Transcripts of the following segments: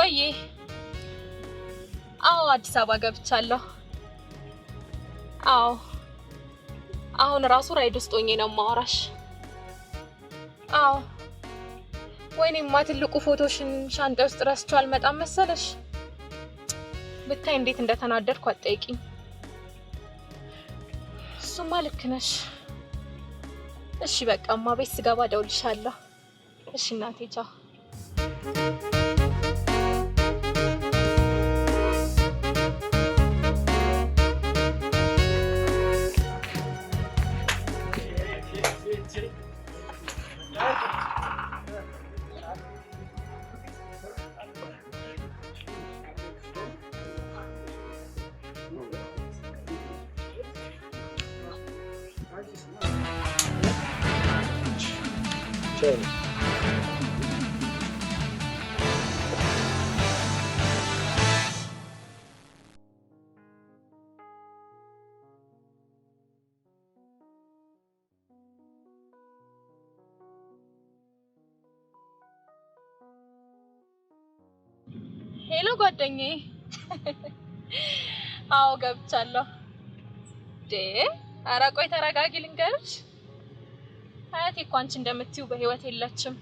ወይዬ አዎ አዲስ አበባ ገብቻለሁ አዎ አሁን ራሱ ራይድ ውስጥ ሆኜ ነው ማወራሽ አዎ ወይኔማ ትልቁ ፎቶሽን ሻንጣ ውስጥ ረስቼው አልመጣም መሰለሽ ብታይ እንዴት እንደተናደድኩ አትጠይቂኝ እሱማ ልክ ነሽ እሺ በቃማ ቤት ስገባ እደውልልሻለሁ እሺ እናቴ ቻው ሄሎ ጓደኛዬ አዎ ገብቻለሁ ኧረ ቆይ ተረጋጊ ልንገርሽ አያቴ እኮ አንቺ እንደምትዩ በህይወት የለችም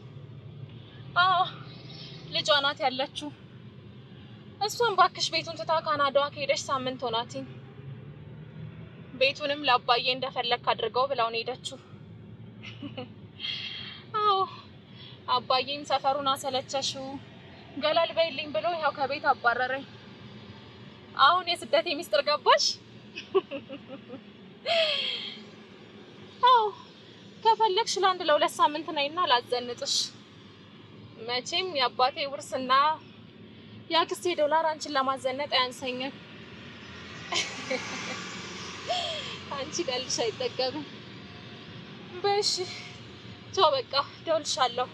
አዎ ልጇ ናት ያለችው እሷን ባክሽ ቤቱን ትታ ካናዳዋ ከሄደች ሳምንት ሆናትኝ ቤቱንም ለአባዬ እንደፈለክ አድርገው ብላው ነው ሄደችው አዎ አባዬም ሰፈሩን አሰለቸሽው ገላል በይልኝ ብሎ ያው ከቤት አባረረኝ አሁን የስደቴ ሚስጥር ገባሽ አዎ ከፈለክሽ ለአንድ ለሁለት ሳምንት ነይና ላዘንጥሽ መቼም የአባቴ ውርስና ያክስቴ ዶላር አንቺን ለማዘነጥ አያንሰኝም አንቺ ቀልሽ አይጠገብም በሽ ቻው በቃ ደውልሻለሁ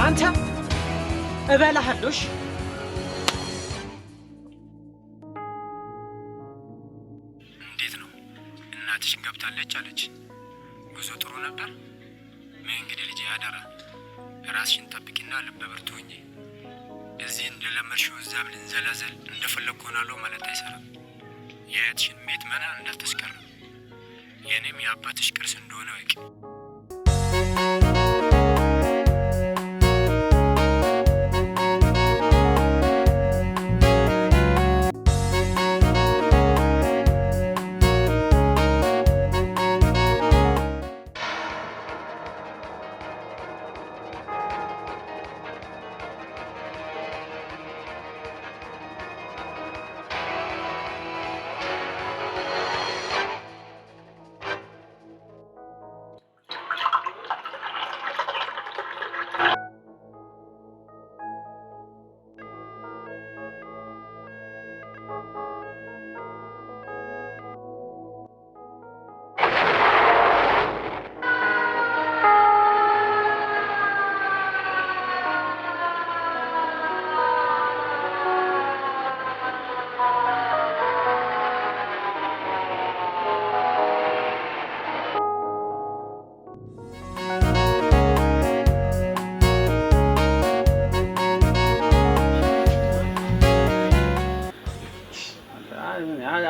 አንተ እበላሃለሽ እንዴት ነው እናትሽን ገብታለች አለች ጉዞ ጥሩ ነበር ምን እንግዲህ ልጅ ያደራ ራስሽን ጠብቂና ልበ ብርቱ ሁኚ እዚህ እንደለመድሽው እዛም ልንዘላዘል እንደፈለኩ ሆናለሁ ማለት አይሰራም የአያትሽን ቤት መና እንዳትስቀር የኔም የአባትሽ ቅርስ እንደሆነ ወቂ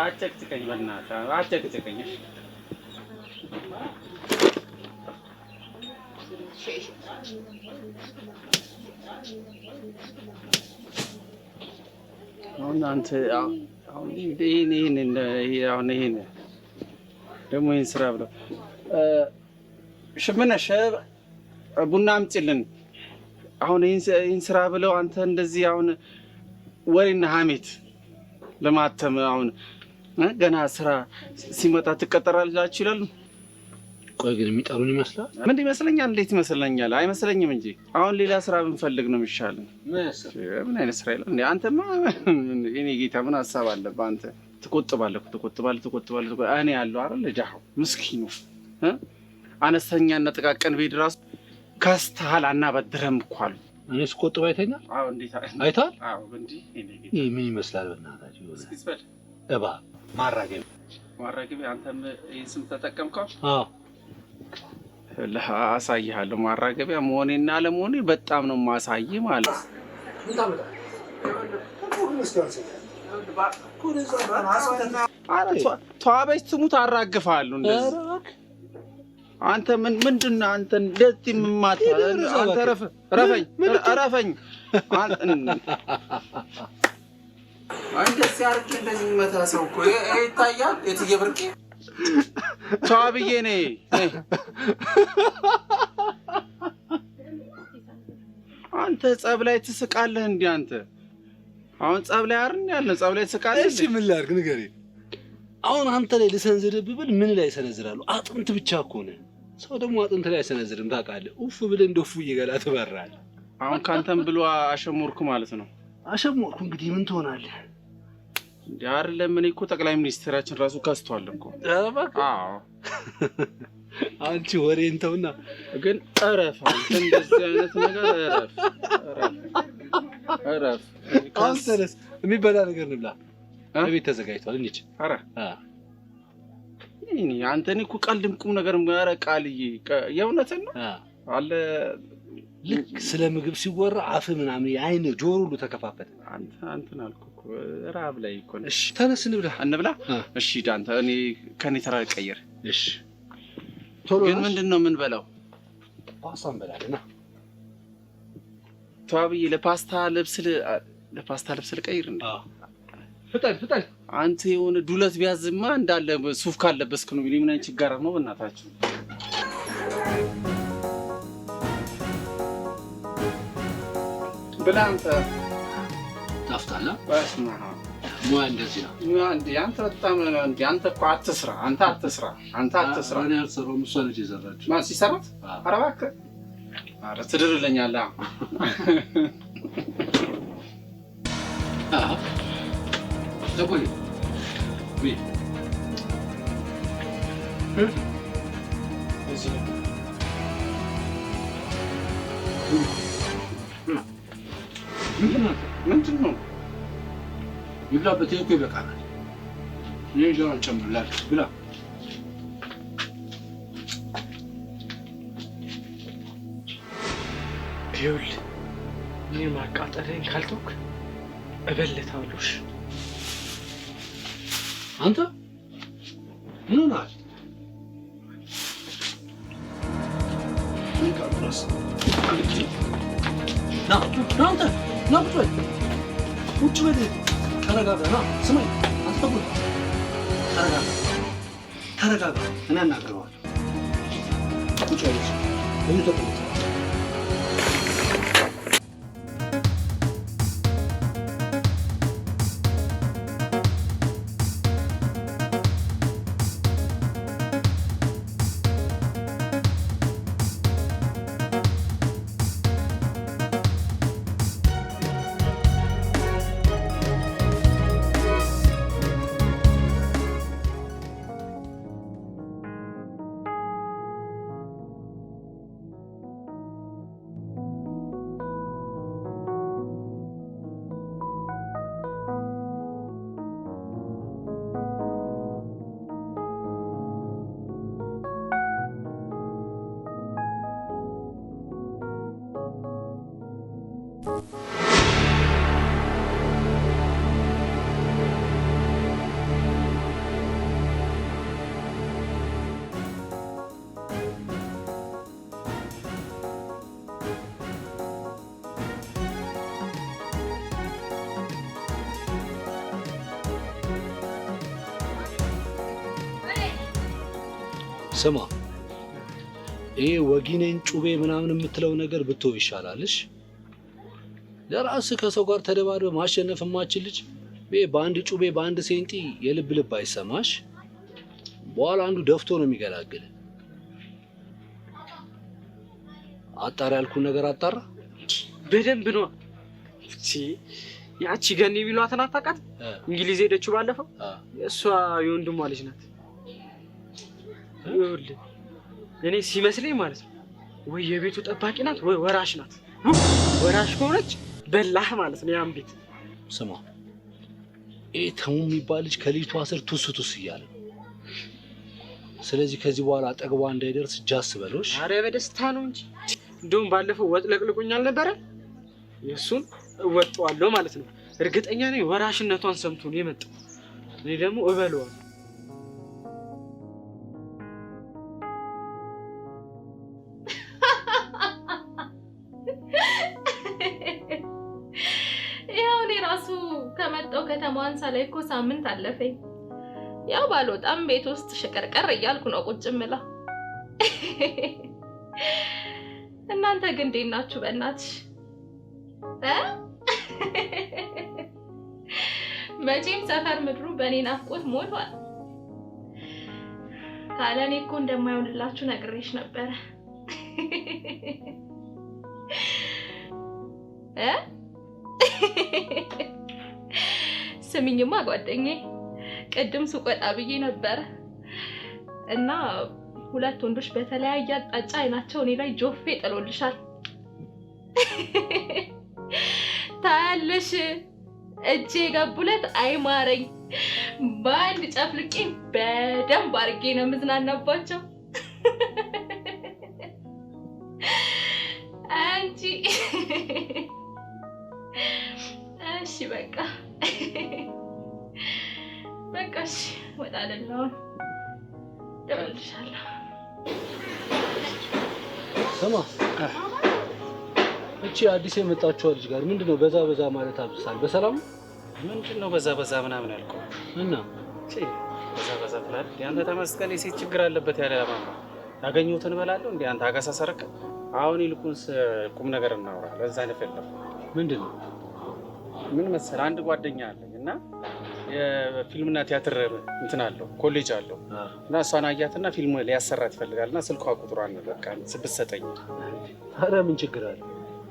አጨቅጭቀኝ በእናትህ አጨቅጭቀኝ አሁን አንተ አሁን ይሄን ደግሞ ይሄን ስራ ብለው ሽመነሽ ቡና አምጪልን አሁን ይሄን ስራ ብለው አንተ እንደዚህ አሁን ወሬና ሀሜት ለማተም አሁን ገና ስራ ሲመጣ ትቀጠራላችሁ ይላሉ። ቆይ ግን የሚጠሩን ይመስላል? ምን ይመስለኛል? እንዴት ይመስለኛል? አይመስለኝም እንጂ አሁን ሌላ ስራ ብንፈልግ ነው የሚሻለው። ምን አይነት ስራ ይላል እንዴ? አንተማ እኔ ጌታ ምን ሐሳብ አለብህ አንተ? ትቆጥባለህ። እኔ ያለው አይደል ጃው ምስኪኑ አነስተኛና ጥቃቅን ቤት ራሱ ከስተሃል አናበድረም እኮ አሉ። እኔ ስቆጥብ አይተኛል? አዎ እንዴት አይታል? አዎ እንዴ እኔ ጌታ ይሄ ምን ይመስላል? በእናታችሁ እስኪ እባብ ማራገቢያ አንተም ይሄን ስም ተጠቀምከው? አዎ አሳይሃለሁ። ማራገቢያ መሆኔና አለመሆኔ በጣም ነው ማሳይ ማለት ተዋበች ትሙት አራግፋለሁ እንደዚህ። አንተ ምንድነው አንተ እንደዚህ የምማታ አንተ ረፈኝ አንተ ሲያርቅ እንደዚህ መታ ሰው እኮ ይታያል። የትዬ ብርቄ ተዋብዬ ነኝ። አንተ ጸብ ላይ ትስቃለህ እንዴ? አንተ አሁን ጸብ ላይ አይደል ያለ? ጸብ ላይ ትስቃለህ። እሺ ምን ላድርግ ንገረኝ። አሁን አንተ ላይ ልሰንዝርብህ ብል ምን ላይ ሰነዝራለሁ? አጥንት ብቻ እኮ ነህ። ሰው ደግሞ አጥንት ላይ አይሰነዝርም ታውቃለህ። ኡፍ ብለህ እንደ ኡፍ እየገላ ትበራለህ። አሁን ካንተም ብሎ አሸሞርኩ ማለት ነው። አሸሞርኩ እንግዲህ ምን ትሆናለህ? እንዴ አይደለም እኔ እኮ ጠቅላይ ሚኒስትራችን ራሱ ከስቷል እኮ። አዎ አንቺ ወሬን ተውና ግን እረፍ። አንተ እንደዚህ አይነት ነገር እረፍ። አንተስ የሚበላ ነገር እንብላ። ቤት ተዘጋጅቷል እንዴ? ኧረ አንተ እኔ እኮ ቀልድም ቁም ነገርም ኧረ ቃልዬ የእውነትን ነው አለ። ልክ ስለ ምግብ ሲወራ አፍ ምናምን አይን ጆሮ ሁሉ ተከፋፈተ። አንተን አልኩ እኮ ራብ ላይ እኮ። እሺ ተነስ እንብላ። እሺ ዳንተ እኔ ከኔ ተራ ቀየር። እሺ ቶሎ ግን ምንድነው የምንበላው? ፓስታ እንበላለን። ተዋብዬ ለፓስታ ልብስ ልቀይር እንዴ? ፍጠን አንተ የሆነ ዱለት ቢያዝማ እንዳለ ሱፍ ካለበስክ ነው ምን አይነት ችግር ነው በእናታችሁ? ብላ አንተ ታፍታላ በስማ ሙያ እንደዚህ ነው። አንተ በጣም አንተ እኮ አትስራ። እኔ አልሰራሁም። እሷ ነች የሰራችው። ማን ሲሰራት? ኧረ እባክህ ኧረ ትድርልኛለህ። ደቦይ እዚህ ምንድን ነው? ይብላበት እኮ ይበቃናል። እኔ ጃን ጨምርላት ብላ። ይኸውልህ እኔ ማቃጠለኝ ካልተውክ እበልታለሁሽ። አንተ ምን ሆነሃል? ና ቁጭ በል ተረጋጋ። ና ስማኝ፣ አንተ ተረጋጋ። እኔ አናግረዋለሁ። ቁጭ በል ተቀመጥ። ስማ ይሄ ወጊኔን ጩቤ ምናምን የምትለው ነገር ብትው ይሻላልሽ። ለራስህ ከሰው ጋር ተደባድበህ ማሸነፍ የማትችል ልጅ በአንድ ጩቤ በአንድ ሴንጢ የልብ ልብ አይሰማሽ። በኋላ አንዱ ደፍቶ ነው የሚገላግል። አጣራ ያልኩን ነገር አጣራ በደንብ ነው። እቺ ያቺ ገኒ ቢሏትን አታውቃት? እንግሊዝ ሄደችው ባለፈው። እሷ የወንድሟ ልጅ ናት። ይኸውልህ እኔ ሲመስለኝ ማለት ነው ወይ የቤቱ ጠባቂ ናት ወይ ወራሽ ናት። ወራሽ ከሆነች በላህ ማለት ነው ያን ቤት። ስማ ተሙ የሚባል ልጅ ከልጅቷ ስር ቱስ እያለ ነው። ስለዚህ ከዚህ በኋላ አጠገቧ እንዳይደርስ ጃስ በሎሽ። ኧረ በደስታ ነው እንጂ እንደውም ባለፈው ወጥ ለቅልቁኛል ነበረ። የእሱን እወጣዋለሁ ማለት ነው። እርግጠኛ ነኝ ወራሽነቷን ሰምቶ ነው የመጣው። እኔ ደግሞ እበለዋለሁ። ያው እኔ ራሱ ከመጣው ከተማዋን ሳላይ እኮ ሳምንት አለፈኝ። ያው ባልወጣም ቤት ውስጥ ሽቀርቀር እያልኩ ነው ቁጭ እምለው። እናንተ ግን እንዴት ናችሁ? በእናትሽ መቼም ሰፈር ምድሩ በእኔ ናፍቆት ሞልቷል። ካለኔ እኮ እንደማይሆንላችሁ ነግሬሽ ነበረ። ስሚኝማ ጓደኛዬ፣ ቅድም ሱቅ ወጣ ብዬ ነበረ እና ሁለት ወንዶች በተለያየ አቅጣጫ አይናቸው እኔ ላይ ጆፌ ጥሎልሻል። ታያለሽ፣ እጄ ገቡለት አይማረኝ። በአንድ ጨፍልቄ በደንብ አድርጌ ነው የምዝናናባቸው። አንቺ እሺ በቃ እሺ፣ ወጣለሁ። ደውልልሻለሁ። ስማ እቺ አዲስ የመጣችው ልጅ ጋር ምንድነው በዛ ማለት አብሳል? በሰላም ምንድነው በዛ ምናምን ያልከው? እና በዛ ትላለህ። ያንተ ተመስገን የሴት ችግር አለበት ያለ ማማ ያገኘሁትን እበላለሁ እንዴ? አንተ አጋሳሰረክ። አሁን ይልቁንስ ቁም ነገር እናውራ። ለዛ ነው ፈለኩ። ምንድነው? ምን መሰለህ አንድ ጓደኛ አለኝ እና የፊልምና ቲያትር እንትን አለው ኮሌጅ አለው እና እሷን አያትና ፊልም ሊያሰራት ይፈልጋልና ስልኳ ቁጥሯን በቃ ብትሰጠኝ። ኧረ ምን ችግር አለ?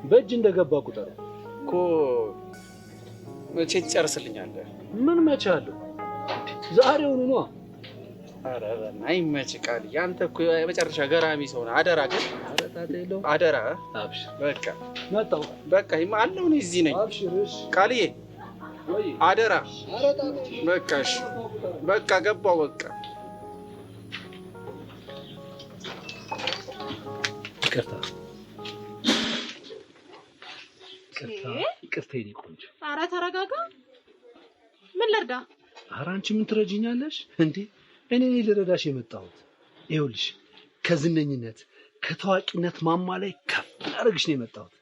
በእጅ እንደገባ ቁጥር እኮ መቼ ትጨርስልኛለህ? ምን መቼ አለው? ዛሬውኑ ነው። ኧረ አይመች ቃል ያንተ እኮ የመጨረሻ ገራሚ ሰው ነህ። አደራ ግን አደራ። አብሽር በቃ መጣሁ። በቃ አለው እኔ እዚህ ነኝ። አብሽርሽ ቃልዬ አደራ። በቃ እሺ በቃ ገባሁ በቃ። ይቅርታ የኔ ቆንጆ። ኧረ ተረጋጋ። ምን ልርዳ? ኧረ አንቺ ምን ትረጂኛለሽ እንዴ? እኔ ልረዳሽ የመጣሁት ይኸውልሽ፣ ከዝነኝነት ከታዋቂነት ማማ ላይ ከፍ ላደርግሽ ነው የመጣሁት።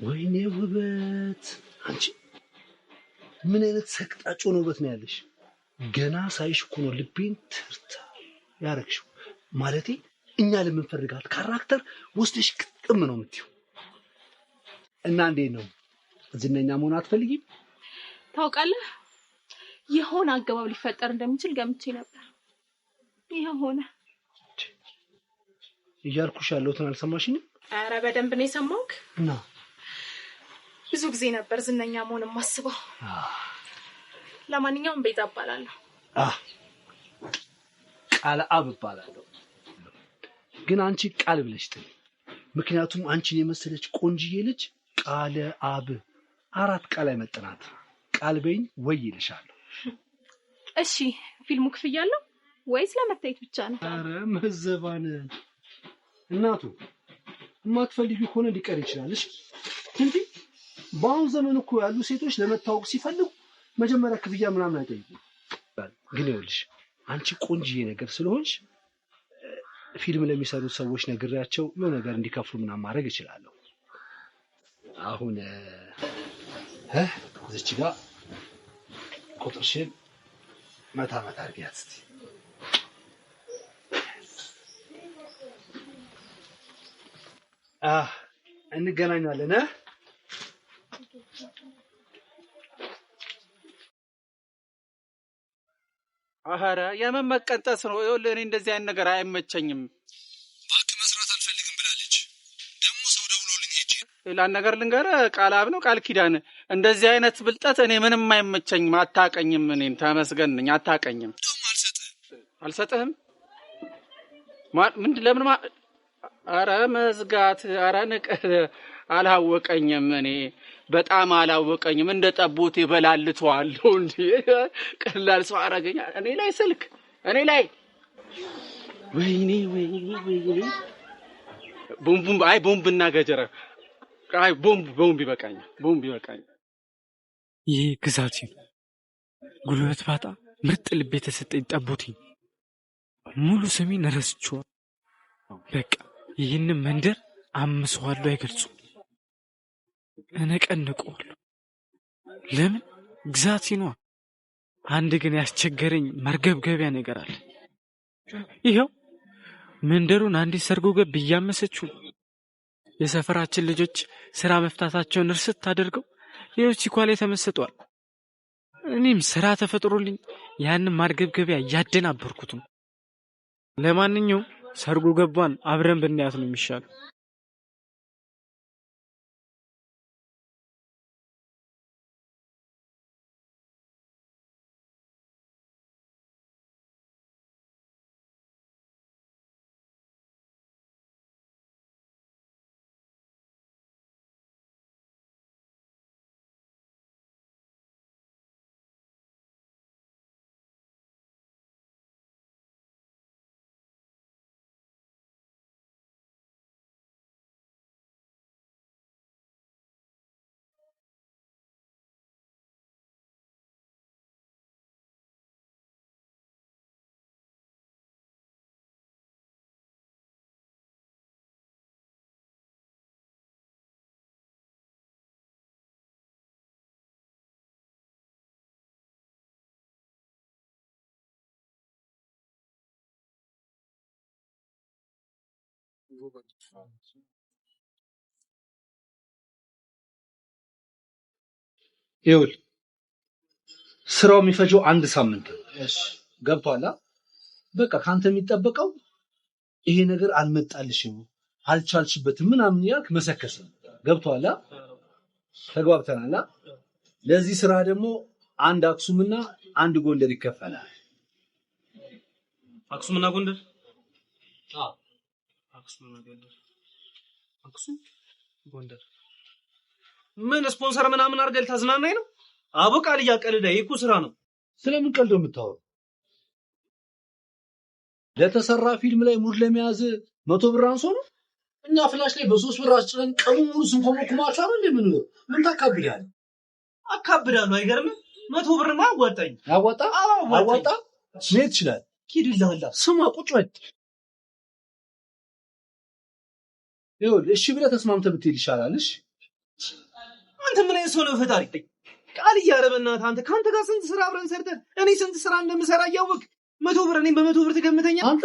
ወይኔ ውበት! አንቺ ምን አይነት ሰቅጣጭ ውበት ነው ያለሽ! ገና ሳይሽ እኮ ነው ልቤን ትርታ ያረግሽው። ማለቴ እኛ ለምንፈልጋት ካራክተር ወስደሽ ቅጥም ነው የምትይው። እና እንዴት ነው ዝነኛ መሆን አትፈልጊም? ታውቃለህ፣ የሆነ አገባብ ሊፈጠር እንደሚችል ገምቼ ነበር። ይሄ ሆነ። እያልኩሽ ያለሁትን አልሰማሽኝም? ኧረ በደንብ ነው የሰማሁህ። እና ብዙ ጊዜ ነበር ዝነኛ መሆን የማስበው። ለማንኛውም ቤዛ እባላለሁ። ቃል አብ እባላለሁ። ግን አንቺ ቃል ብለሽ ጥሪ። ምክንያቱም አንቺን የመሰለች ቆንጅዬ ልጅ ቃለ አብ 4 ቃል አይመጥናት። ቃል በይኝ ወይ ይልሻለሁ። እሺ ፊልሙ ክፍያ አለው ወይስ ለመታየት ብቻ ነው? ኧረ መዘባን እናቱ የማትፈልጊው ከሆነ ሊቀር ይችላል። እሺ እንዴ በአሁን ዘመን እኮ ያሉ ሴቶች ለመታወቅ ሲፈልጉ መጀመሪያ ክፍያ ምናምን አይጠይቁም። ግን ይኸውልሽ አንቺ ቆንጅዬ ነገር ስለሆንሽ ፊልም ለሚሰሩት ሰዎች ነግሬያቸው የሆነ ነገር እንዲከፍሉ ምናምን ማድረግ እችላለሁ። አሁን እዚች ጋር ቁጥርሽን መታ አድርጊያት እስኪ። እንገናኛለን። አረ የምን መቀንጠስ ነው? ይኸውልህ እኔ እንደዚህ አይነት ነገር አይመቸኝም። እባክህ መስራት አልፈልግም ብላለች። ደግሞ ሰው ደውሎልኝ ሄጄ ሌላ ነገር ልንገርህ፣ ቃላብ ነው ቃል ኪዳን። እንደዚህ አይነት ብልጠት እኔ ምንም አይመቸኝም። አታቀኝም። እኔን ተመስገን ነኝ። አታቀኝም። ደግሞ አልሰጥህም። ምንድን ለምን አረ መዝጋት አረ ንቀህ አላወቀኝም። እኔ በጣም አላወቀኝም። እንደ ጠቦት ይበላልተዋለሁ እንዴ? ቀላል ሰው አረገኝ። እኔ ላይ ስልክ እኔ ላይ ወይኔ ቦምብና ገጀራ ቦምብ ይበቃኛል። ይሄ ግዛት ጉልበት ባጣ ምርጥ ልብ የተሰጠኝ ጠቦት ሙሉ ስሜን ረስቼዋለሁ። በቃ ይህንን መንደር አምሰዋለሁ፣ አይገልጹም። እነቀንቀዋለሁ። ለምን ግዛት ነው። አንድ ግን ያስቸገረኝ መርገብገቢያ ነገር አለ። ይሄው መንደሩን አንዲት ሰርጎ ገብ እያመሰችው የሰፈራችን ልጆች ስራ መፍታታቸውን እርስት አድርገው ይሄው ቺኳሌ ተመሰጧል። እኔም ስራ ተፈጥሮልኝ ያንን ማርገብገቢያ እያደናበርኩት ነው። ለማንኛውም ሰርጎ ገቧን አብረን ብናያት ነው የሚሻለው። ይኸውልህ ስራው የሚፈጀው 1 ሳምንት ነው። እሺ ገብቷል? በቃ ካንተ የሚጠበቀው ይሄ ነገር አልመጣልሽም፣ አልቻልሽበትም ምናምን ያልክ መሰከስ ነው። ገብቷል? ተግባብተናል? ለዚህ ስራ ደግሞ 1 አክሱምና 1 ጎንደር ይከፈላል። አክሱምና ጎንደር? አዎ አክሱምና ጎንደር። አክሱም ጎንደር። ምን ስፖንሰር ምናምን አድርገህ ልታዝናናኝ ነው? አቦ ቃል እያቀለደ ይኩ ስራ ነው። ስለምን ቀልዶ የምታወራው? ለተሰራ ፊልም ላይ ሙድ ለመያዝ 100 ብር አንሶ ነው? እኛ ፍላሽ ላይ በ3 ብር አስጭነን ቀኑ ሙሉ ስንኮመኩማቸው አይደል? ምን ታካብዳለህ? አካብዳለሁ። አይገርምም? 100 ብርማ አዋጣኝ። አዋጣ ምን ይችላል? ኪድላላ ስማ፣ ቁጭ በል። ይኸውልህ እሺ ብለህ ተስማምተህ ብትሄድ ይሻላል። እሺ አንተ ምን አይነት ሰው ነው? ፈጣሪ ቃል እያረበናት አንተ ካንተ ጋር ስንት ስራ አብረን ሰርተን እኔ ስንት ስራ እንደምሰራ እያወቅ 100 ብር እኔም በ100 ብር ትገምተኛ አንተ?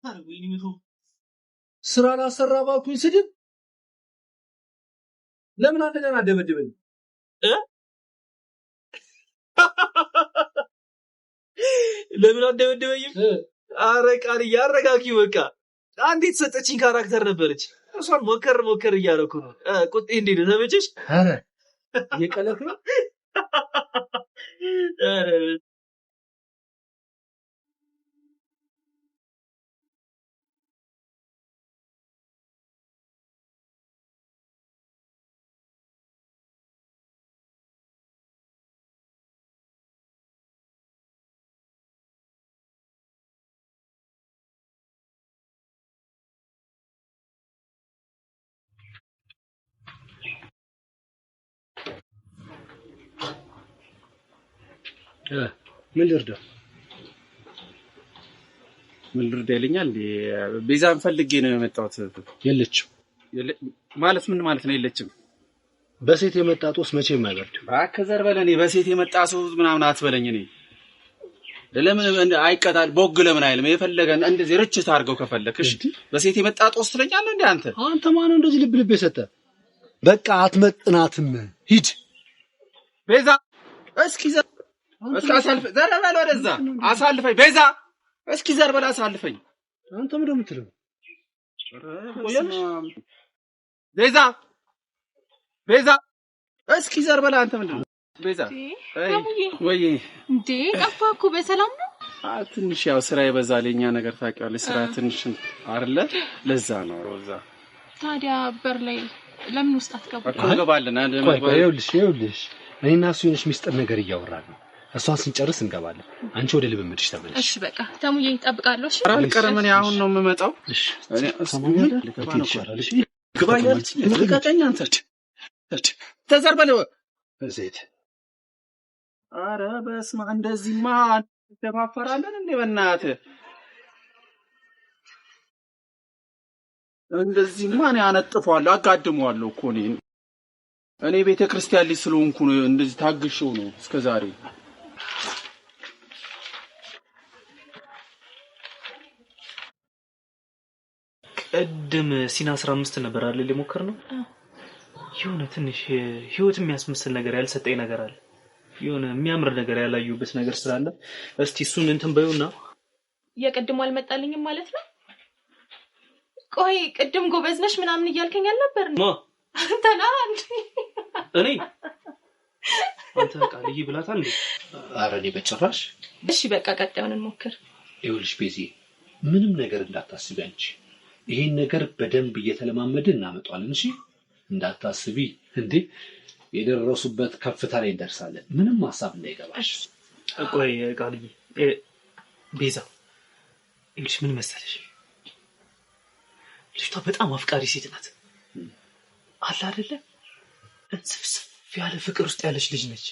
አረ ወይኔ 100 ስራ ላሰራ ባልኩኝ ስድብ ለምን አንደኛ አደበደበኝ? ለምን አደበደበኝ? አረ ቃል እያረጋኪ በቃ አንዲት ሰጠችኝ ካራክተር ነበረች። እሷን ሞከር እያደረኩ ነው። ቁጤ እንዴት ነው ተመቸሽ? አረ እየቀለድክ ነው? አረ ምን ልርዳ ይለኛል? ቤዛን ፈልጌ ነው የመጣሁት። የለችም ማለት ምን ማለት ነው? የለችም። በሴት የመጣ ጦስ መቼም አይበርድም። አከዘር በለኔ በሴት የመጣ ሰው ምናምን አትበለኝ። እኔ ለምን አይቀጣል ቦግ ለምን አይልም? የፈለገን እንደዚህ ርችት አድርገው ከፈለክሽ በሴት የመጣ ጦስ ትለኛለህ እንዴ? አንተ ማነው እንደዚህ ልብ የሰጠ? በቃ አትመጥናትም። ሂድ ቤዛ እስኪ እስኪ አሳልፈኝ ዘርበል ወደዛ አሳልፈኝ ቤዛ እስኪ ዘርበል አሳልፈኝ አንተ ምን እንደምትለው ቤዛ ቤዛ እስኪ ዘርበል አንተ ምንድነው ቤዛ ወይ እንዴ ጠፋኩ በሰላም ነው ትንሽ ያው ስራ ይበዛልኛ ነገር ታውቂዋለሽ ስራ ትንሽ አይደለ ለዛ ነው ሮዛ ታዲያ በር ላይ ለምን ውስጥ አትገባ እንገባለን አንድ ነገር ይኸውልሽ እኔና እሱ የሆነች ሚስጥር ነገር እያወራን ነው እሷን ስንጨርስ እንገባለን አንቺ ወደ ልብምድሽ ተመለሽ እሺ በቃ ተሙዬ እጠብቃለሁ እሺ አልቀርም እኔ አሁን ነው የምመጣው እሺ እሺ ግባኛለች ልቀቀኝ አንተ ተዘርበል ዘይት አረ በስመ አብ እንደዚህማ ተፋፈራለን እንዴ በእናትህ እንደዚህማ እኔ አነጥፈዋለሁ አጋድመዋለሁ እኮ እኔ ቤተክርስቲያን ላይ ስለሆንኩ ነው እንደዚህ ታግሼው ነው እስከዛሬ ቀድም ሲና 15 ነበር አይደል የሞከርነው የሆነ ትንሽ ህይወት የሚያስመስል ነገር ያልሰጠኝ ነገር አለ የሆነ የሚያምር ነገር ያላዩበት ነገር ስላለ እስቲ እሱን እንትን በዩና የቀድሞ አልመጣልኝም ማለት ነው ቆይ ቅድም ጎበዝ ነሽ ምናምን እያልከኝ አልነበር ማ አንተና እኔ አንተ ቃልይ ብላታ እንዴ አረኔ በጭራሽ እሺ በቃ ቀጣዩን እንሞክር ይኸውልሽ ቤዚ ምንም ነገር እንዳታስቢ አንቺ ይሄን ነገር በደንብ እየተለማመድን እናመጣለን እሺ እንዳታስቢ እንዴ የደረሱበት ከፍታ ላይ እንደርሳለን ምንም ሐሳብ እንዳይገባሽ ቆይ ቃልይ ቤዛ እልሽ ምን መሰለሽ ልጅቷ በጣም አፍቃሪ ሴት ናት አለ አይደለ እንስፍስፍ ያለ ፍቅር ውስጥ ያለች ልጅ ነች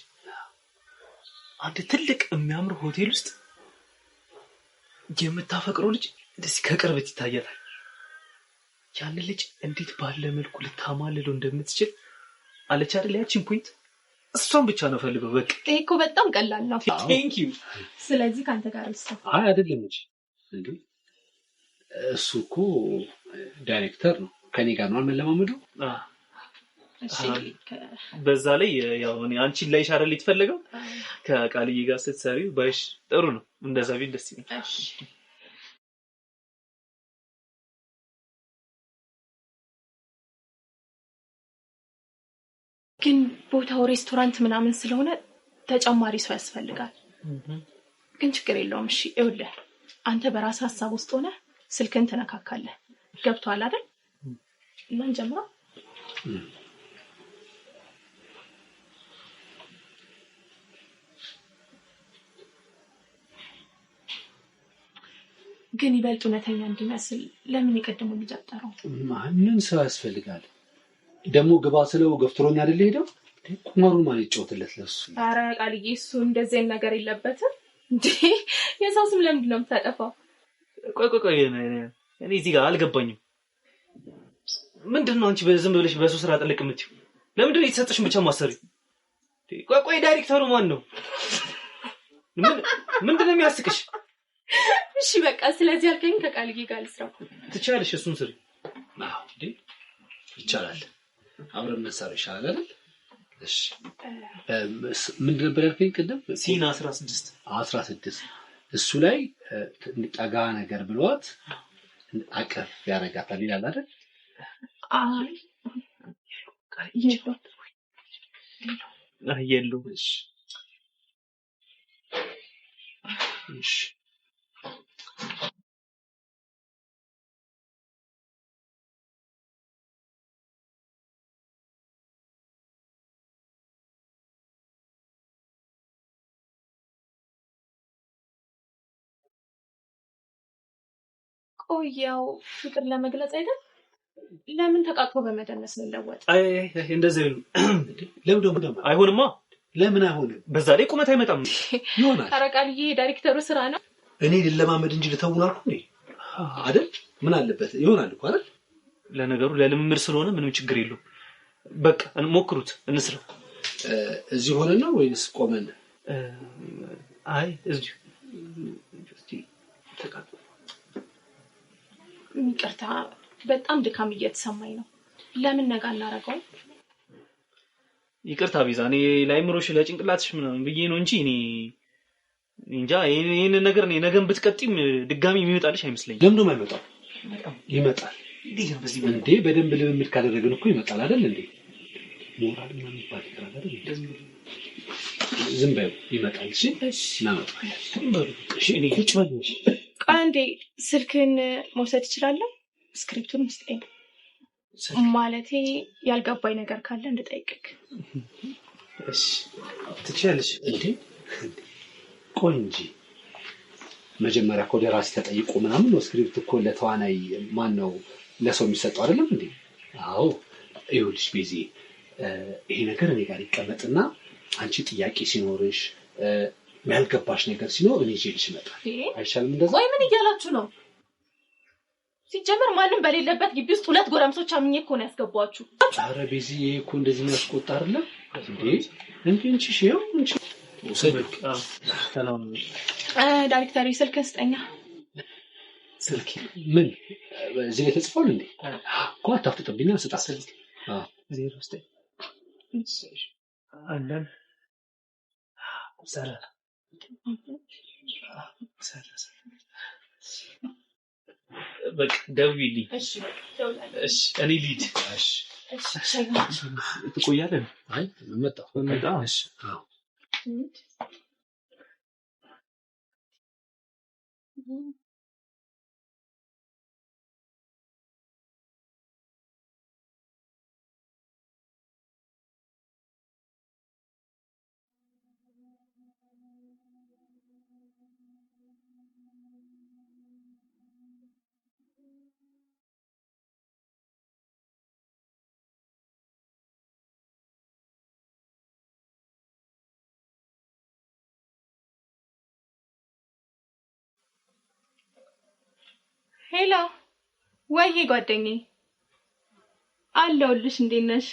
አንድ ትልቅ የሚያምር ሆቴል ውስጥ የምታፈቅረው ልጅ እንደዚህ ከቅርበት ይታያል ያን ልጅ እንዴት ባለ መልኩ ልታማልለው እንደምትችል አለች አይደል ያቺን ፖይንት እሷን ብቻ ነው ፈልገው በቃ እኮ በጣም ቀላል ነው ቴንክ ዩ ስለዚህ ካንተ ጋር ልስራ አይደለም እንጂ እሱ እኮ ዳይሬክተር ነው ከኔ ጋር ነው መለማመዱ እሺ በዛ ላይ ያው እኔ አንቺን ላይ ሻረል ይተፈልገው ከቃልዬ ጋር ስትሰሪው ባይሽ ጥሩ ነው እንደዛ ቢል ደስ ይላል እሺ ግን ቦታው ሬስቶራንት ምናምን ስለሆነ ተጨማሪ ሰው ያስፈልጋል ግን ችግር የለውም እሺ ይኸውልህ አንተ በራስ ሐሳብ ውስጥ ሆነ ስልክን ተነካካለህ ገብቷል አይደል ማን ጀምራ ግን ይበልጥ እውነተኛ እንዲመስል ለምን ይቀድሙ ልጅጣራው ምን ሰው ያስፈልጋል ደሞ ግባ ስለው ገፍትሮኝ አይደል ሄደው ቁማሩን ማለት ጮትለት ለሱ አረ ቃልዬ እሱ እንደዚህ ነገር የለበትም እንዴ የሰው ስም ለምንድን ነው የምታጠፋው ቆይ እኔ እዚህ ጋር አልገባኝም ምንድነው አንቺ በዝም ብለሽ በሱ ስራ ጥልቅ የምትይው ለምንድነው የተሰጠሽን ብቻ ማሰሪ ቆይ ዳይሬክተሩ ማን ነው ምንድነው የሚያስቅሽ እሺ በቃ ስለዚህ አልከኝ ከቃልዬ ጋር ልስራው ትቻለሽ እሱን ስሪ አዎ እንዴ ይቻላል አብረን መሳሪያ ይሻላል አይደል እሺ ምን ነበር ያልከኝ ቅድም ሲና 16 እሱ ላይ ጠጋ ነገር ብሏት አቀፍ ያረጋታል ይላል አይደል አይ የለው እሺ ቆያው ፍቅር ለመግለጽ አይደል ለምን ተቃጥፎ በመደነስ ለወጥ አይ እንደዚህ ነው ለምን አይሆንማ ለምን አይሆንም በዛ ላይ ቁመት አይመጣም ይሆናል አረቃልዬ ዳይሬክተሩ ስራ ነው እኔ ለማመድ እንጂ ለተውናልኩ ነኝ አይደል ምን አለበት ይሆናል እኮ አይደል ለነገሩ ለልምምድ ስለሆነ ምንም ችግር የለውም በቃ እንሞክሩት እንስራው እዚህ ሆነን ነው ወይስ ቆመን አይ እዚህ ተቃጥፎ ይቅርታ በጣም ድካም እየተሰማኝ ነው ለምን ነገ እናረጋው ይቅርታ ቢዛ እኔ ላይምሮሽ ለጭንቅላትሽ ምናምን ብዬ ነው እንጂ እኔ እንጃ ይሄን ነገር ነው ነገን ብትቀጥም ድጋሚ የሚመጣልሽ አይመስለኝም። ለምን ነው የማይመጣው? ይመጣል። እንዴ በደንብ ልምምድ ካደረግን እኮ ይመጣል አይደል እንዴ? ሞራል ምናምን ይባል ይችላል አይደል? ዝም በይው ይመጣል። እሺ እናመጣለን። እሺ እኔ ቁጭ በል። አንዴ ስልክን መውሰድ እችላለሁ? ስክሪፕቱን ስጠኝ። ማለቴ ያልገባኝ ነገር ካለ እንድጠይቅክ። እሺ ትችያለሽ እንዴ? ቆይ እንጂ መጀመሪያ እኮ ደራሲ ተጠይቆ ምናምን ነው ስክሪፕት እኮ ለተዋናይ ማን ነው ለሰው የሚሰጠው አይደለም እንዴ? አዎ ይኸውልሽ ቤዚ ይሄ ነገር እኔ ጋር ይቀመጥና አንቺ ጥያቄ ሲኖርሽ ያልገባሽ ነገር ሲኖር እኔ ይዤልሽ እመጣለሁ። አይሻልም እንደዛ? ወይ ምን እያላችሁ ነው? ሲጀመር ማንም በሌለበት ግቢ ውስጥ ሁለት ጎረምሶች አምኜ እኮ ነው ያስገባችሁ። ኧረ ቤዚ ይሄ እኮ እንደዚህ የሚያስቆጣ አይደለም እንዴ? እንጂ ሺው እንጂ ሰልክ ሰላም ዳይሬክተር ስልክን ስጠኛ። ስልክ ምን እዚህ ላይ ተጽፏል እንዴ? እኮ አታፍጥብኝና ስጣ ስልክ 09 አለን ሰላም በቃ ደውዪልኝ። እሺ እኔ ልሂድ። እሺ ትቆያለህ? አይ መጣሁ። እሺ አዎ ሄሎ ወይ ጓደኛዬ አለሁልሽ። እንዴት ነሽ?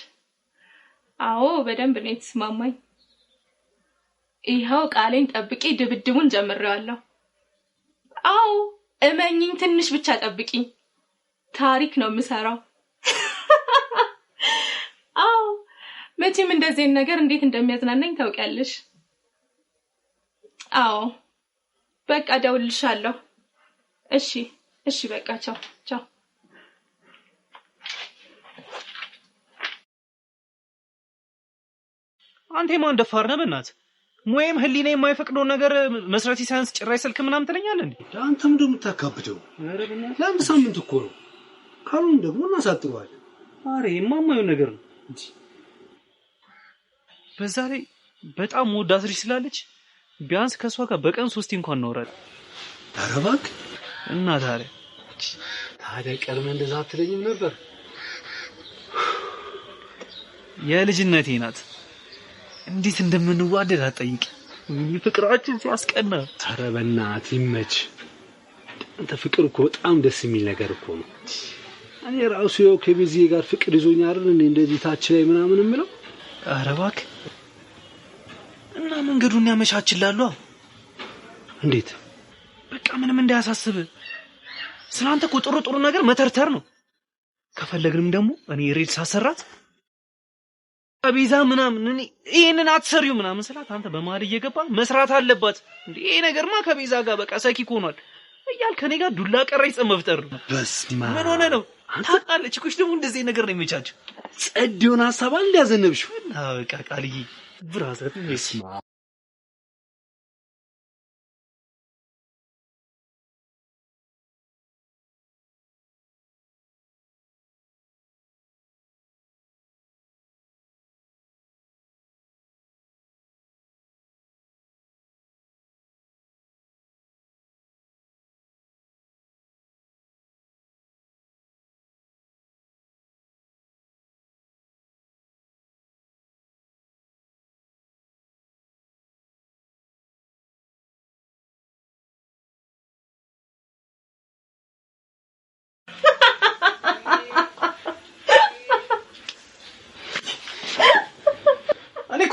አዎ በደንብ ነው የተስማማኝ። ይኸው ቃሌን ጠብቄ ድብድቡን ጀምሬዋለሁ። አዎ እመኚኝ፣ ትንሽ ብቻ ጠብቂኝ። ታሪክ ነው የምሰራው። አዎ መቼም እንደዚህ ነገር እንዴት እንደሚያዝናናኝ ታውቂያለሽ። አዎ በቃ ደውልልሻለሁ። እሺ በቃ ቻው ቻው። አንተ ማን ደፋር ነህ በእናትህ? ሙዬም ህሊና የማይፈቅደውን ነገር መስራት ሳይንስ ጭራይ ስልክ ምናምን ትለኛለህ እንዴ? አንተም እንደምታካብደው ለአንድ ሳምንት እኮ ነው። ካሉን ደግሞ እናሳጥረዋለን። አሬ የማማየው ነገር ነው እንጂ በዛ ላይ በጣም ወዳት ልጅ ስላለች ቢያንስ ከሷ ጋር በቀን 3 እንኳን እናወራለን። ኧረ እባክህ እና ታዲያ ቀድመህ እንደዛ አትለኝም ነበር? የልጅነቴ ናት። እንዴት እንደምንዋደድ አትጠይቅ። ፍቅራችን ሲያስቀና። ኧረ በእናትህ ይመች። አንተ ፍቅር እኮ በጣም ደስ የሚል ነገር እኮ ነው። እኔ ራሱ ያው ከቤዚ ጋር ፍቅር ይዞኝ አይደል እንደዚህ ታች ላይ ምናምን የምለው። ኧረ እባክህ እና መንገዱን ያመቻችላሉ። እንዴት? በቃ ምንም እንዳያሳስብ። ስላንተ እኮ ጥሩ ነገር መተርተር ነው። ከፈለግንም ደግሞ እኔ ሬድ ሳሰራት አቢዛ ምናምን እኔ ይሄንን አትሰሪው ምናምን ስላት አንተ በመሀል እየገባ መስራት አለባት እንዴ? ይሄ ነገርማ ከቤዛ ጋር በቃ ሰኪክ ሆኗል እያል ከኔ ጋር ዱላ ቀረኝ ጽም መፍጠር ነው። በስማ ምን ሆነ ነው? ታውቃለች እኮ ደግሞ እንደዚህ ነገር ነው የሚመቻቸው። ጸዲውን ሐሳብ እንዲያዘነብሽው በቃ ቃልዬ ብራዘር በስማ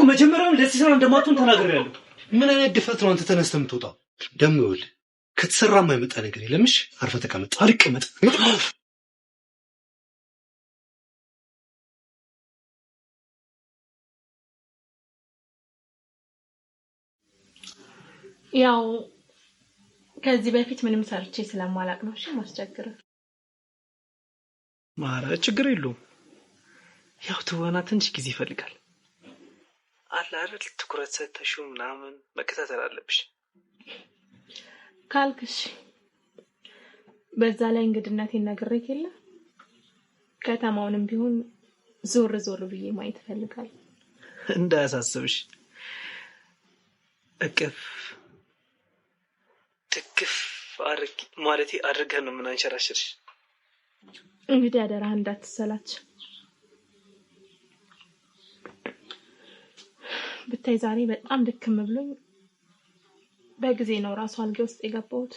መጀመሪያውን ለዚህ ስራ እንደማትሆን ተናግሬያለሁ። ምን አይነት ድፍረት ነው አንተ ተነስተህ የምትወጣው? ደም ይውል ከተሰራ የማይመጣ ነገር የለምሽ። አርፈህ ተቀመጥ። አልቀመጥ። ያው ከዚህ በፊት ምንም ሰርቼ ስለማላቅ ነው። እሺ ማስቸግር ማረ ችግር የለውም። ያው ትወና ትንሽ ጊዜ ይፈልጋል። አለ አይደል ትኩረት ሰጥተሽው ምናምን መከታተል አለብሽ ካልክሽ። በዛ ላይ እንግድነቴን ነግሬክ የለ ከተማውንም ቢሆን ዞር ዞር ብዬ ማየት እፈልጋለሁ። እንዳያሳስብሽ እቅፍ ትክፍ አድርግ ማለቴ አድርገን ነው ምን አንሸራሽርሽ። እንግዲህ አደራህ እንዳትሰላች። ብታይ ዛሬ በጣም ድክም ብሎኝ በጊዜ ነው ራሱ አልጋ ውስጥ የገባሁት።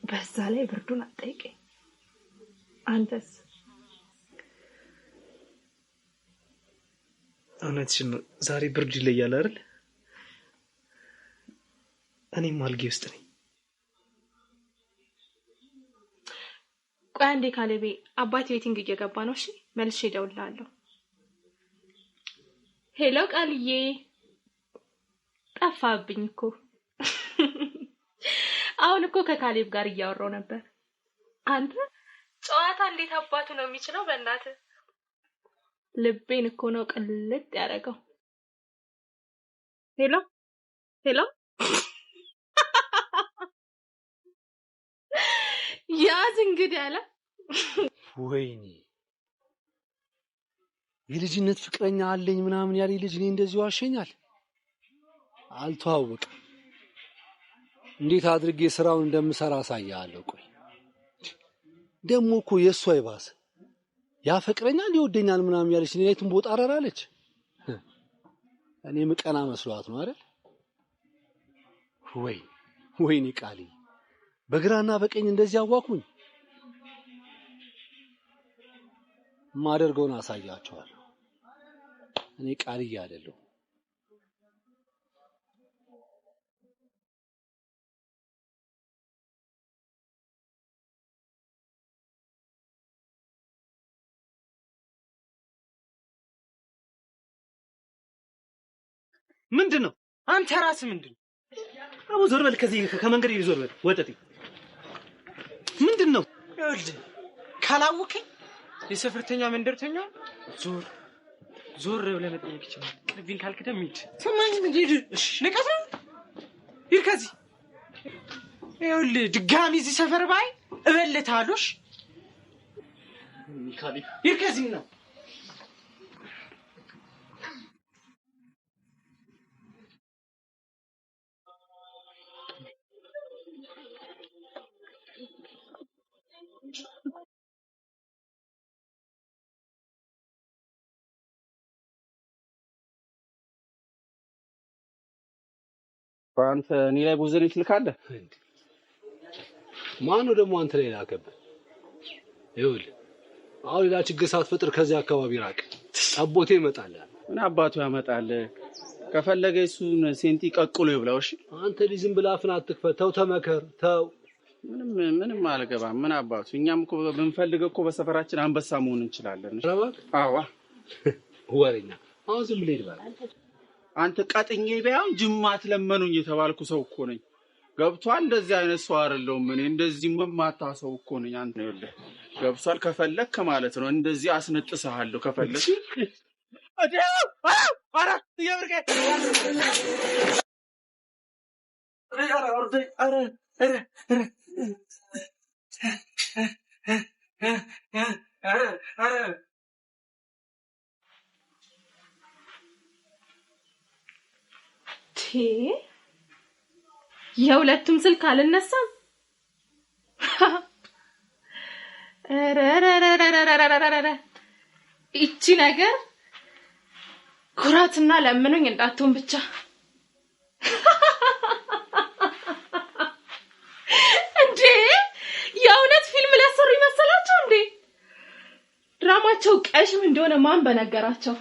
በዛ ላይ ብርዱን አትጠይቀኝ። አንተስ? እውነትሽን ነው። ዛሬ ብርድ ይለያል አይደል? እኔም አልጌ ውስጥ ነኝ። ቆይ አንዴ ካሌቤ፣ አባቴ ዌቲንግ እየገባ ነው። እሺ መልሼ እደውልልሃለሁ። ሄሎ ቃልዬ፣ ጠፋብኝ እኮ። አሁን እኮ ከካሌብ ጋር እያወራው ነበር። አንተ ጨዋታ እንዴት አባቱ ነው የሚችለው? በእናትህ ልቤን እኮ ነው ቅልጥ ያደረገው። ሄሎ ሄሎ፣ ያዝ እንግዲህ አለ። ወይኔ የልጅነት ፍቅረኛ አለኝ ምናምን ያለኝ ልጅ እኔ እንደዚህ ዋሸኛል። አልተዋወቅም። እንዴት አድርጌ ስራውን እንደምሰራ አሳያለሁ። ቆይ ደግሞ እኮ የእሷ ይባስ ያፈቅረኛል ይወደኛል ምናምን ያለች እኔ ላይ ትንቦጣ አረራለች። እኔ ምቀና መስሏት ነው አይደል? ወይኔ ቃልዬ በግራና በቀኝ እንደዚህ አዋኩኝ። ማደርገውን አሳያቸዋለሁ። እኔ ቃልዬ አይደለሁ። ምንድነው? አንተ ራስህ ምንድነው? አቡ ዞር በል ከዚህ ከመንገድ ዞር በል ወጠጤ። ምንድነው? ይኸውልህ ካላወከኝ የሰፈርተኛ መንደርተኛ ዞር ብለህ መጠየቅ ይችላል። ቅርቢን ካልክ ደግሞ ሂድ። ሰማኝ እንዴ? እሺ ንቀት ነው። ሂድ ከዚህ። ይኸውልህ ድጋሚ እዚህ ሰፈር ባይ እበልጥሃለሁ። ሚካኤል ሂድ ከዚህ ነው። አንተ እኔ ላይ ቦዘኔ ትልካለህ? ማነው ደግሞ አንተ ላይ ላከብህ? ይኸውልህ አሁን ሌላ ችግር ሳትፈጥር ከዚህ አካባቢ ራቅ። ጠቦቴ ይመጣል። ምን አባቱ ያመጣል? ከፈለገ እሱን ሴንቲ ቀቅሎ ይብላው። እሺ አንተ ልጅ ዝም ብለህ አፍን አትክፈት። ተው ተመከር። ተው ምንም አልገባም። ምን አባቱ እኛም እኮ ብንፈልገው እኮ በሰፈራችን አንበሳ መሆን እንችላለን። ረባክ አዋ ወሬኛ። አሁን ዝም ብለህ ይባል። አንተ ቀጥኜ ቢያም ጅማት ለመኑኝ የተባልኩ ሰው እኮ ነኝ። ገብቷል? እንደዚህ አይነት ሰው አይደለሁም እኔ። እንደዚህ መማታ ሰው እኮ ነኝ። አንተ ይኸውልህ ገብቷል? ከፈለክ ማለት ነው እንደዚህ አስነጥስሃለሁ ከፈለክ። አራ ይብርቀ የሁለቱም ስልክ አልነሳም። እቺ ነገር ኩራትና ለምኑኝ እንዳትሆን ብቻ። እንዴ የእውነት ፊልም ሊያሰሩ ይመስላችሁ እንዴ? ድራማቸው ቀሽም እንደሆነ ማን በነገራቸው?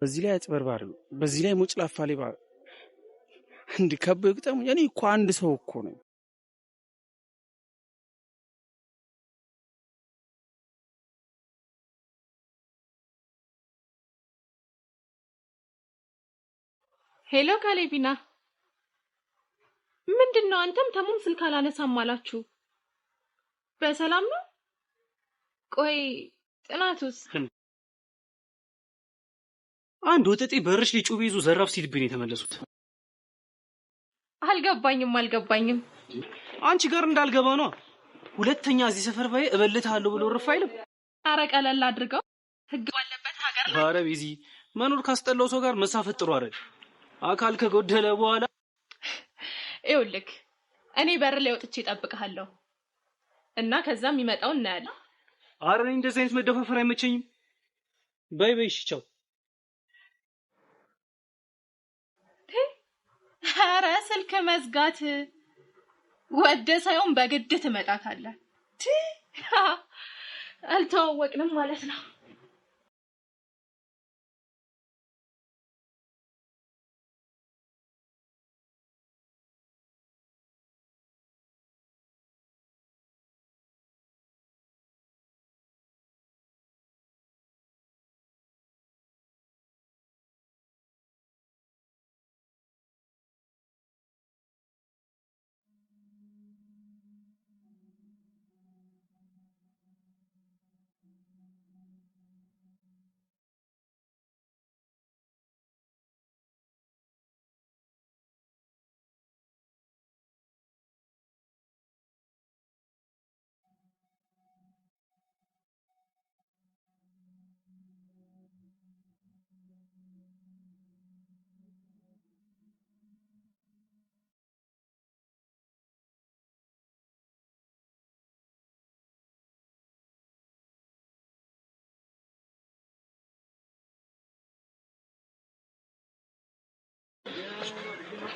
በዚህ ላይ አጭበርባሪ፣ በዚህ ላይ ሞጭላፋ ሌባ እንዲህ ከበው ይግጠሙ። እኔ እኮ አንድ ሰው እኮ ነኝ። ሄሎ ካሌቢና፣ ምንድነው? አንተም ተሙም ስልክ አላነሳም አላችሁ። በሰላም ነው? ቆይ ጥናቱስ? አንድ ወጠጤ በርሽ ላይ ጩቤ ይዞ ዘራፍ ሲልብኝ የተመለሱት። አልገባኝም። አንቺ ጋር እንዳልገባ ነው። ሁለተኛ እዚህ ሰፈር ባይ እበልታለሁ ብሎ ርፍ አይልም። ኧረ ቀለል አድርገው፣ ህግ ባለበት ሀገር ላይ። ኧረ ቢዚ መኖር ካስጠላው ሰው ጋር መሳፈጥ ጥሩ አይደል? አካል ከጎደለ በኋላ ይኸውልህ እኔ በር ላይ ወጥቼ እጠብቅሃለሁ እና ከዛም የሚመጣውን እናያለን። ኧረ እኔ እንደዚህ አይነት መደፋፈር አይመቸኝም። በይ እሺ ቻው። ኧረ ስልክ መዝጋት ወደ ሳይሆን በግድ ትመጣታለህ። አልተዋወቅንም ማለት ነው።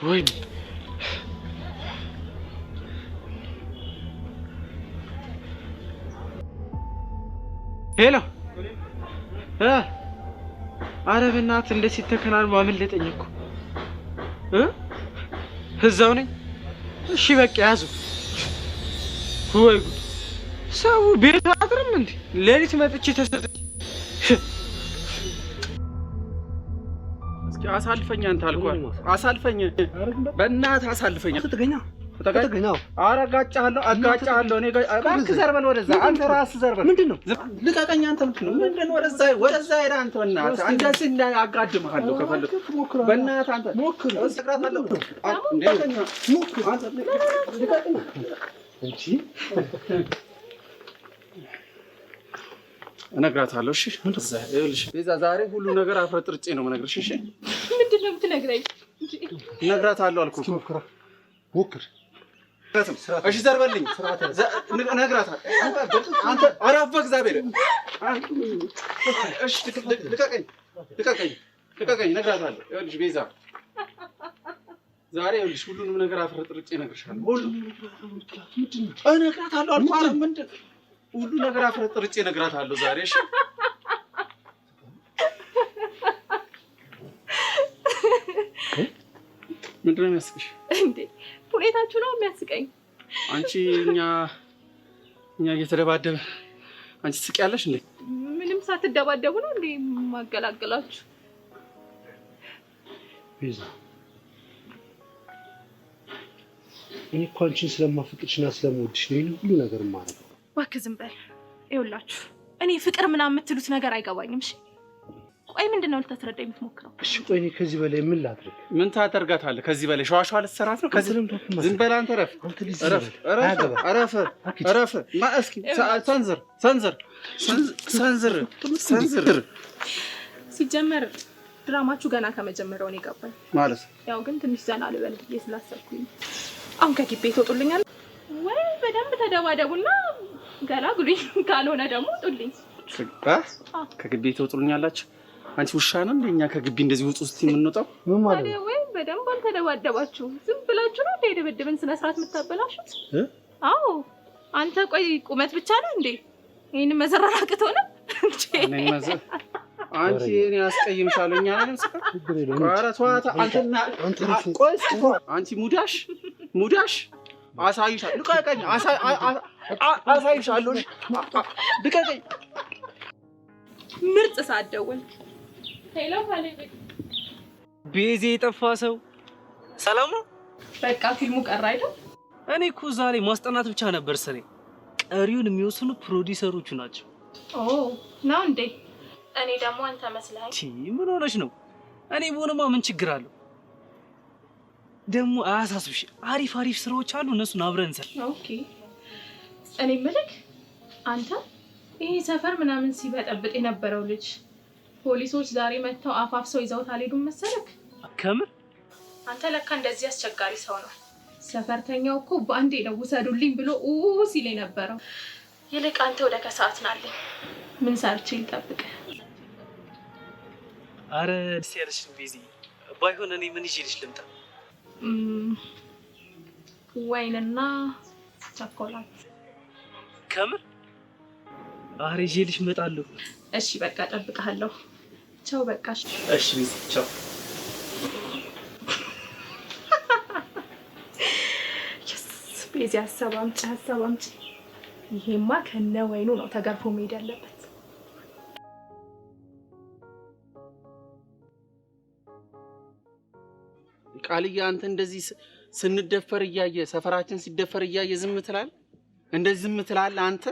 ወይ ሄሎ ኧረ በእናትህ እንደ ሲተከናል አመለጠኝ እኮ እዛው ነኝ። እሺ በቃ ያዙ። ወይ ጉድ! ሰው ቤት አድርም እንዴ? ሌሊት መጥቼ ተሰጠኝ። እስኪ አሳልፈኝ አንተ አልኳል። አሳልፈኝ በእናትህ አሳልፈኝ። ተገኛው አጋጫለሁ። እኔ እባክህ ዘርበል ወደዛ። አንተ ራስህ ዘርበል። ምንድነው? ልቀቀኝ። አንተ ምንድነው? ወደዛ ሄደህ አንተ በእናትህ እንደዚህ እንዳያጋድምሃለሁ ከፈለክ በእናትህ አንተ ሞክር። እሰቅራታለሁ። ሞክር አንተ ልቀቀኝ እንጂ እነግራታለሁ። እሺ ይኸውልሽ ቤዛ፣ ዛሬ ሁሉ ነገር አፍረጥርጬ ነው የምነግርሽ። እሺ ምንድነው የምትነግረኝ? እነግራታለሁ አልኩህ። ሞክር። እሺ ዘርበልኝ። እነግራታለሁ። አንተ ኧረ በእግዚአብሔር እሺ ልቀቀኝ። እነግራታለሁ። ይኸውልሽ ቤዛ፣ ዛሬ ይኸውልሽ ሁሉንም ነገር አፍረጥርጬ እነግርሻለሁ። እነግራታለሁ አልኩህ። ኧረ ምንድን ሁሉ ነገር አፍረጥርጬ እነግራታለሁ ዛሬ። እሺ ምንድን ነው የሚያስቅሽ እንዴ? ሁኔታችሁ ነው የሚያስቀኝ። አንቺ እኛ እየተደባደበ አንቺ ትስቂያለሽ እንዴ? ምንም ሳትደባደቡ ነው እንዴ ማገላገላችሁ? ቤዛ፣ እኔ እኮ አንቺን ስለማፈቅርሽና ስለምወድሽ ነው ይሄን ሁሉ ነገር የማደርገው። እባክህ ዝም በል። ይኸውላችሁ እኔ ፍቅር ምናምን የምትሉት ነገር አይገባኝም። እሺ ቆይ ምንድነው ልታስረዳኝ የምትሞክረው? እሺ ቆይ እኔ ከዚህ በላይ ምን ላድርግ? ምን ታደርጋታለህ? ከዚህ በላይ ሸዋሸዋ ልትሰራት ነው? ከዚህ ዝም በል አንተ። እረፍ። እስኪ ሰንዝር። ሲጀመር ድራማችሁ ገና ከመጀመሪያው ነው የገባኝ ማለት። ያው ግን ትንሽ ዘና ልበል ብዬ ስላሰብኩኝ። አሁን ከግቢ ትወጡልኛል ወይ? በደንብ ተደባደቡና ገላግሉኝ፣ ካልሆነ ደግሞ ውጡልኝ። ከግቢ ትወጡልኛላችሁ? አንቺ ውሻ ነው እንደኛ ከግቢ እንደዚህ ውጡ ስትይ የምንወጣው? ምን ማለት ነው? ወይ በደንብ አልተደባደባችሁ። ዝም ብላችሁ ነው እንደ ደብድበን ስነ ስርዓት የምታበላሹት? አዎ አንተ ቆይ ቁመት ብቻ ነው እንዴ? ይሄን መዘራራቅት ሆነ እንዴ? አንቺ እኔ አስቀይምሻለሁ። እኛ ነን ችግር የለውም። ኧረ ተዋት አንተና ቆይ አንቺ ሙዳሽ አሳይሻለሁ። ልቀቀኝ። አሳይሻለሁ። ልቀቀኝ። ምርጥ ሳትደውል ሄሎ ባለቤት ቤዜ የጠፋ ሰው ሰላም ነው? በቃ ፊልሙ ቀረ አይደል? እኔ እኮ ዛሬ ማስጠናት ብቻ ነበር ስሬ። ቀሪውን የሚወስኑ ፕሮዲውሰሮቹ ናቸው። ኦ ነው እንዴ? እኔ ደግሞ አንተ መስለኝ። ምን ሆነሽ ነው? እኔ ብሆንማ ምን ችግር አለው? ደግሞ አያሳስብሽ፣ አሪፍ ስራዎች አሉ፣ እነሱን አብረን እንሰራ። ኦኬ። እኔ ምልክ አንተ ይሄ ሰፈር ምናምን ሲበጠብጥ የነበረው ልጅ ፖሊሶች ዛሬ መጥተው አፋፍሰው ይዘውት አልሄዱም መሰለክ? ከምር? አንተ ለካ እንደዚህ አስቸጋሪ ሰው ነው። ሰፈርተኛው እኮ በአንዴ ነው ውሰዱልኝ ብሎ ሲል የነበረው። ይልቅ አንተ ወደ ከሰዓት ናለኝ። ምን ሰርቼ ልጠብቅ? አረ ደስ ያለሽ ቤዚ። ባይሆን እኔ ምን ይዤልሽ ልምጣ? ወይንና ቸኮላት። ከምር? አረ ይዤልሽ እመጣለሁ። እሺ በቃ እጠብቅሃለሁ። ቻው በቃ። እሺ ቤዚ ቻው። ቤዚ ሀሳብ አምጪ። ይሄማ ከነ ወይኑ ነው ተገርፎ መሄድ ያለበት። ቃልዬ አንተ እንደዚህ ስንደፈር እያየ ሰፈራችን ሲደፈር እያየ ዝም ትላለህ? እንደዚህ ዝም ትላለህ አንተ?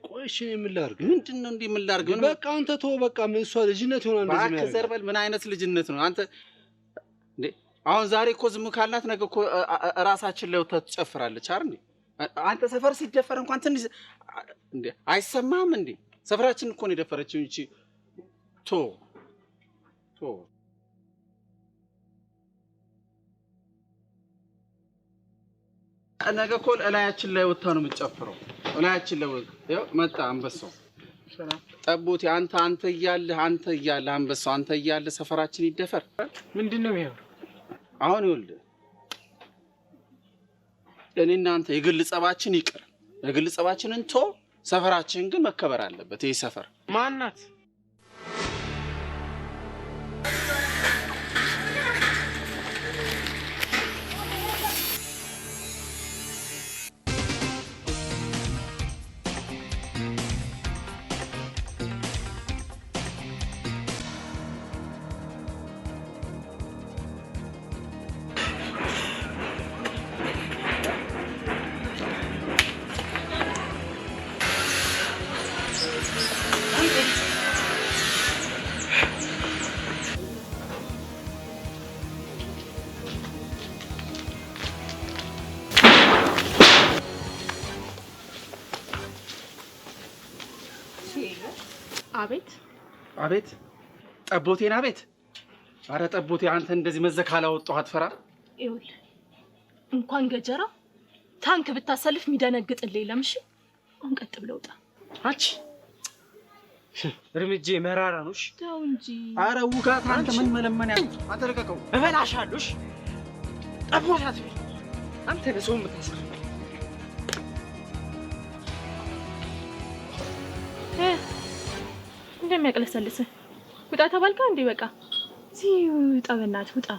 ቆይ እሺ ምን ላድርግ? ምንድነው እንዴ ምን ላድርግ? በቃ አንተ ተው በቃ። ምን እሷ ልጅነት ይሆናል እንደዚህ የሚያደርግ? ዘርበል ምን አይነት ልጅነት ነው አንተ እንዴ? አሁን ዛሬ እኮ ዝም ካልናት ነገ እኮ ራሳችን ላይ ወጣት ትጨፍራለች አይደል? አንተ ሰፈር ሲደፈር እንኳን ትንሽ እንዴ አይሰማም እንዴ? ሰፈራችን እኮ ነው የደፈረችው እንጂ ቶ ነገ እኮ እላያችን ላይ ወጣ ነው የምትጨፍረው። እላያችን ላይ ያው መጣ አንበሳው ጠቦቴ። አንተ እያለህ አንበሳው አንተ እያለህ ሰፈራችን ይደፈር? ምንድነው ይሄው? አሁን ይኸውልህ እኔና አንተ የግል ጸባችን ይቅር፣ የግል ጸባችንን ሰፈራችን ግን መከበር አለበት። ይሄ ሰፈር ማናት? አቤት ጠቦቴን አቤት። አረ ጠቦቴ አንተ እንደዚህ መዘካላ ወጣው አትፈራ? ይኸውልህ እንኳን ገጀራ ታንክ ብታሰልፍ የሚደነግጥልህ የለም። እሺ አሁን ቀጥ ብለው ውጣ። አንቺ እርምጄ መራራ ነው። እሺ ተው እንጂ። አረ ውጋት አንተ ምን መለመን ያ አንተ ልቀቀው። እበላሻለሁ። እሺ ጠቦታት አንተ ለሰው የምታስር እንደሚያቅለሰልስህ ውጣ ተባልካ እንዴ? በቃ ውጣ፣ በእናትህ ውጣ።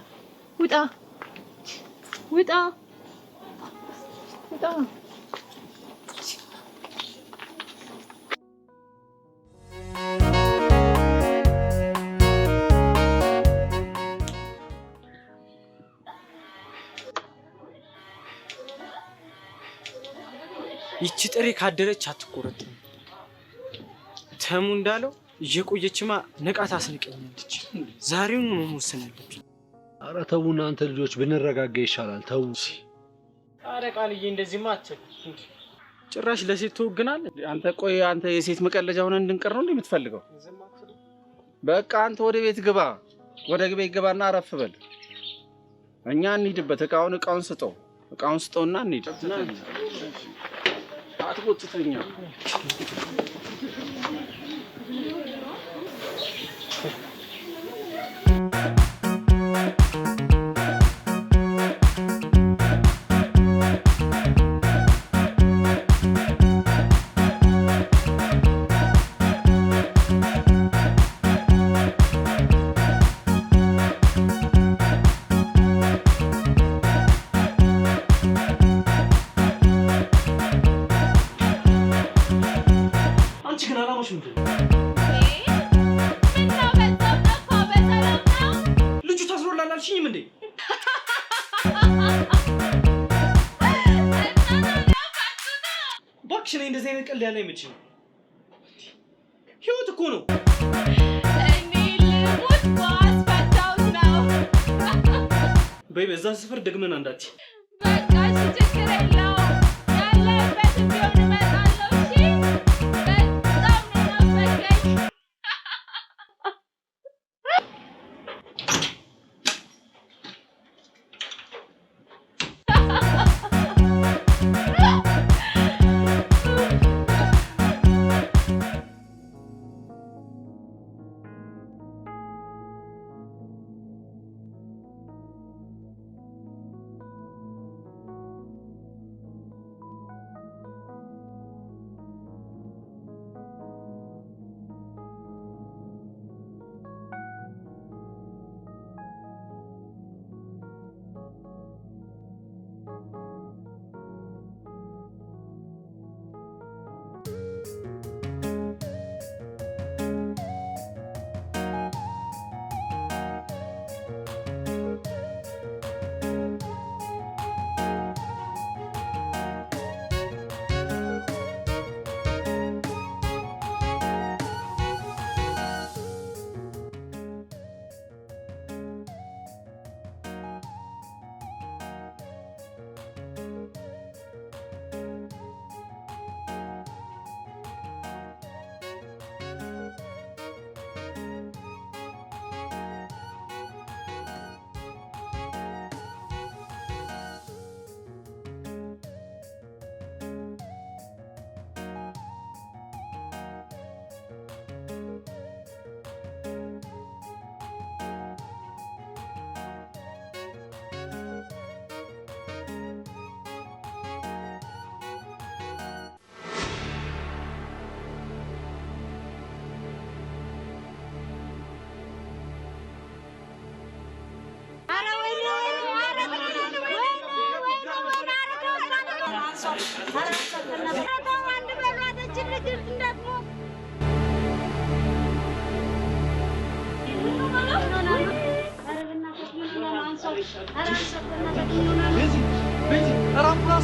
ይቺ ጥሬ ካደረች አትቆረጥም። ተሙ እንዳለው እየቆየችማ ንቃት አስንቀኛለች። ዛሬውን ነው መወሰን ያለብኝ። ኧረ ተው እናንተ ልጆች ብንረጋጋ ይሻላል። ተው። ኧረ ቃልዬ እንደዚህማ አትበል። ጭራሽ ለሴት ትወግናለህ አንተ። ቆይ አንተ የሴት መቀለጃ ሆነ እንድንቀር ነው የምትፈልገው? በቃ አንተ ወደ ቤት ግባ፣ ወደ ቤት ግባና አረፍ በል። እኛ እንሂድበት። እቃውን ስጠውና እንሂድ። አትጎትተኛ። አይነት ቀልድ ያለ አይመችም። ህይወት እኮ ነው። እኔ ልሙት ባስፈታውት ነው። በይ በዛ ሰፈር ደግመን አንዳች በቃ እሺ ችግር የለውም። ያለህበትን ቢሆን እመጣለሁ። እሺ በጣም ነው ናፈቀኝ።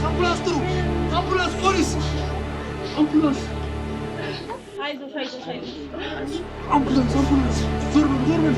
አምቡላንስ ጥሩ! አምቡላንስ! ፖሊስ! አምቡላንስ! አምቡላንስ! ዞር በል!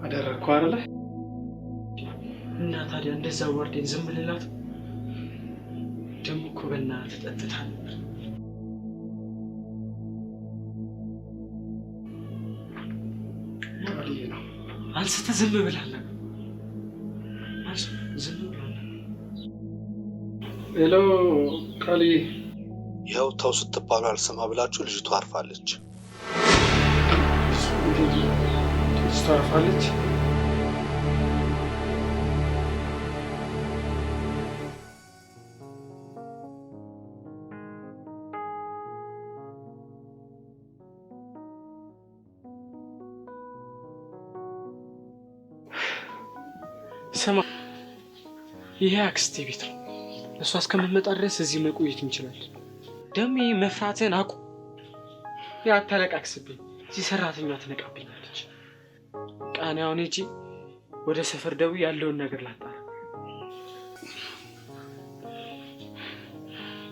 አደረግኩ አይደለ? እና ታዲያ እንደዛ ወርዴን ዝም ልላት? ደግሞ እኮ በእናትህ ጠጥታ ነበር። ቃልዬ ነው አንስተህ ዝም ብላለህ። ዝም ብላለህ። ሄሎ ቃልዬ፣ ይኸው ተው ስትባሉ አልሰማ ብላችሁ ልጅቷ አርፋለች። ታርፋለች? ስማ፣ ይሄ አክስቴ ቤት ነው። እሷ እስከምትመጣ ድረስ እዚህ መቆየት እንችላለን። ደግሞ ይሄ መፍራትህን አቁም። ያ አታለቃቅስብኝ። እዚህ ሰራተኛ ትነቃብኛለች። ቃኔ አሁን ሂጂ ወደ ሰፈር ደውዬ ያለውን ነገር ላጣራ።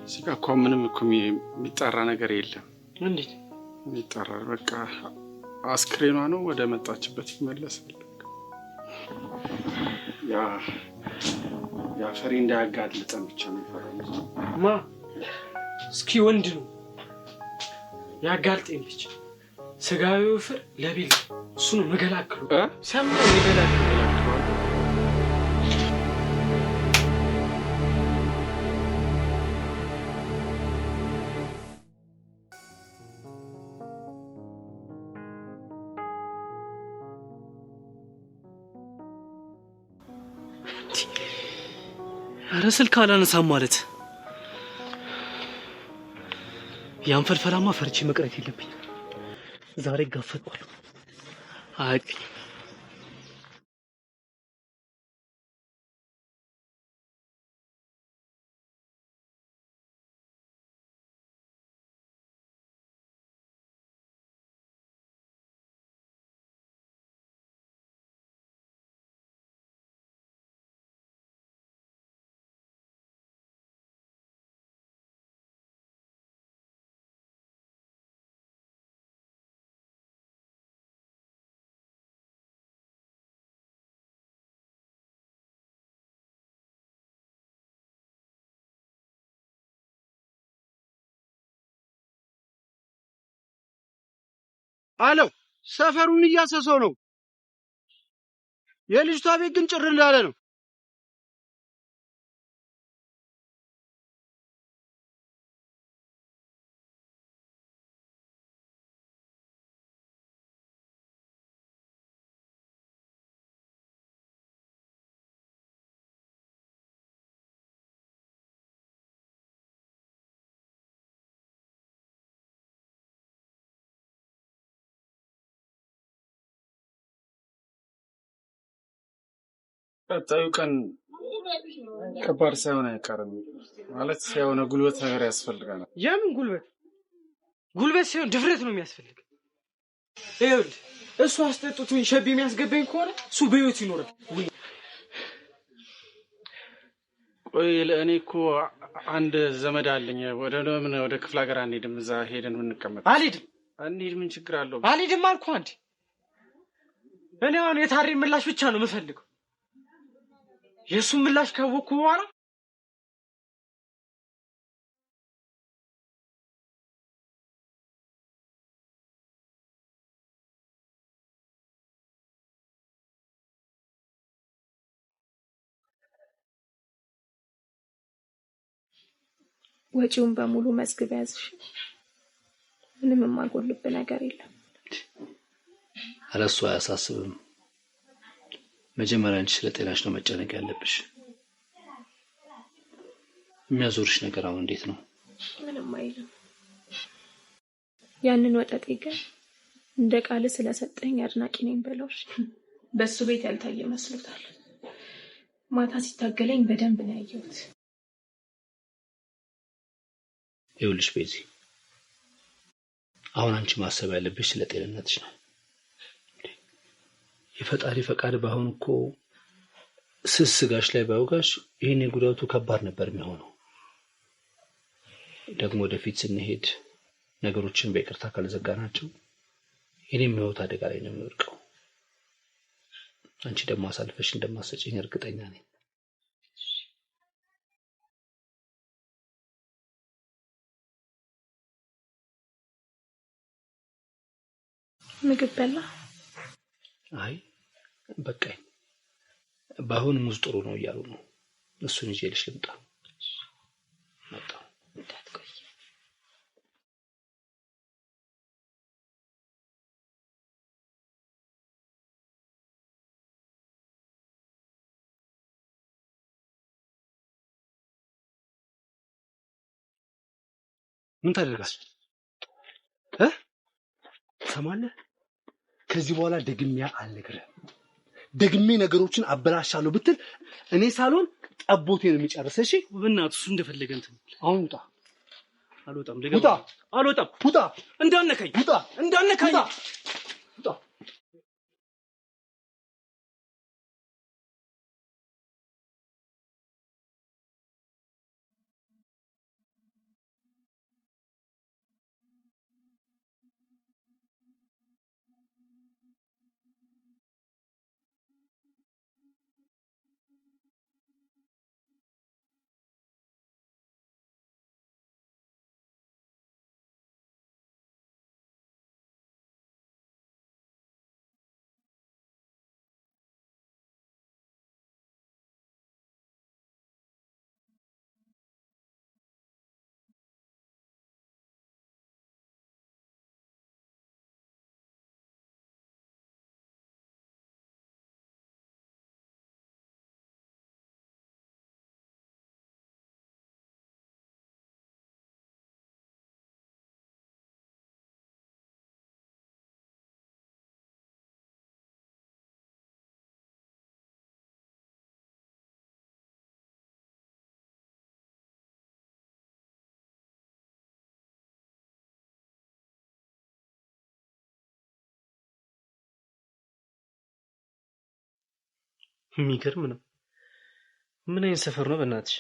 እዚህ ጋር እኮ ምንም እኮ የሚጠራ ነገር የለም። እንዴት የሚጠራ? በቃ አስክሬኗ ነው ወደ መጣችበት ይመለሳል። ያ ፈሪ እንዳያጋልጠን ብቻ ነው ፈራው። ማ እስኪ ወንድ ነው ያጋልጠኝ ብቻ። ስጋዊ ፍር ለቢል እሱ ነው መገላግሉ። ሰማ መገላግሉ ኧረ ስልክ አላነሳም ማለት ያን ፈልፈላማ ፈርቼ መቅረት የለብኝ። ዛሬ ጋፈጥኳለሁ። አይ አለው ሰፈሩን እያሰሰው ነው። የልጅቷ ቤት ግን ጭር እንዳለ ነው። ቀጣዩ ቀን ከባድ ሳይሆን አይቀርም። ማለት የሆነ ጉልበት ነገር ያስፈልጋል። የምን ጉልበት? ጉልበት ሳይሆን ድፍረት ነው የሚያስፈልግ። ይኸውልህ እሱ አስጠጥቶኝ ሸብ የሚያስገባኝ ከሆነ እሱ በህይወት ይኖራል። ቆይ ለእኔ እኮ አንድ ዘመድ አለኝ። ወደ ክፍለ ሀገር አንሄድም? እዛ ሄደን እንቀመጥ። አልሄድም። እንሂድ፣ ምን ችግር አለው? አልሄድም አልኩህ አንዴ። እኔ አሁን የታሬን ምላሽ ብቻ ነው የምፈልገው። የእሱን ምላሽ ካወቅኩ በኋላ ወጪውን በሙሉ መዝግብ ያዝሽ። ምንም የማልጎልብ ነገር የለም። አለሱ አያሳስብም። መጀመሪያ አንቺ ስለ ጤናሽ ነው መጨነቅ ያለብሽ። የሚያዞርሽ ነገር አሁን እንዴት ነው? ምንም አይልም። ያንን ወጠጤ ግን እንደ ቃል ስለሰጠኝ አድናቂ ነኝ በለውሽ። በሱ ቤት ያልታየ መስሎታል። ማታ ሲታገለኝ በደንብ ነው ያየሁት። ይኸውልሽ ቤዚ፣ አሁን አንቺ ማሰብ ያለብሽ ስለ ጤንነትሽ ነው። የፈጣሪ ፈቃድ ባይሆን እኮ ስጋሽ ላይ ባይወጋሽ ይሄን የጉዳቱ ከባድ ነበር የሚሆነው። ደግሞ ወደፊት ስንሄድ ነገሮችን በይቅርታ ካልዘጋናቸው የኔም ህይወት አደጋ ላይ ነው የሚወድቀው። አንቺ ደግሞ አሳልፈሽ እንደማሰጪኝ እርግጠኛ ነኝ። ምግብ በላ? አይ በቃኝ። ባይሆን ሙዝ ጥሩ ነው እያሉ ነው። እሱን ይዤልሽ ልምጣ። መጣሁ። እንዳትቆይ። ምን ታደርጋለህ? ሰማለህ? ከዚህ በኋላ ደግሜ አልነግርህም። ደግሜ ነገሮችን አበላሻለሁ ብትል እኔ ሳልሆን ጠቦቴ ነው የሚጨርሰው። እሺ በእናትህ እሱ እንደፈለገ እንትን አሁን ውጣ። አልወጣም። ውጣ። አልወጣም። ውጣ። እንዳነካኝ። ውጣ። እንዳነካኝ። ውጣ። የሚገርም ነው። ምን አይነት ሰፈር ነው በእናትሽ?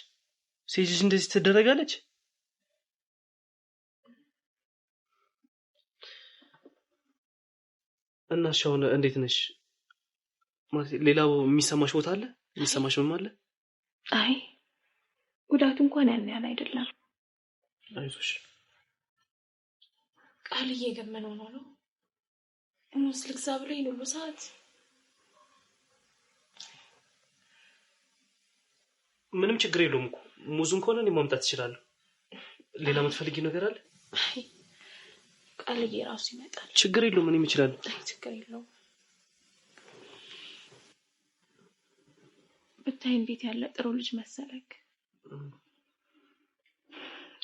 ሴት ልጅ እንደዚህ ትደረጋለች? እና እሺ አሁን እንዴት ነሽ? ማለት ሌላው የሚሰማሽ ቦታ አለ? የሚሰማሽ ምን አለ? አይ ጉዳቱ እንኳን ያን ያህል አይደለም። አይዞሽ። ቃልዬ ግን ምን ሆኖ ነው? ሙዝ ልግዛ ብሎኝ ሁሉ ሰዓት ምንም ችግር የለውም እኮ ሙዙን ከሆነ እኔ ማምጣት እችላለሁ። ሌላ የምትፈልጊው ነገር አለ? አይ ቃልዬ ራሱ ይመጣል። ችግር የለውም እኔም እችላለሁ። አይ ችግር የለውም። ብታይ እንዴት ያለ ጥሩ ልጅ መሰለክ።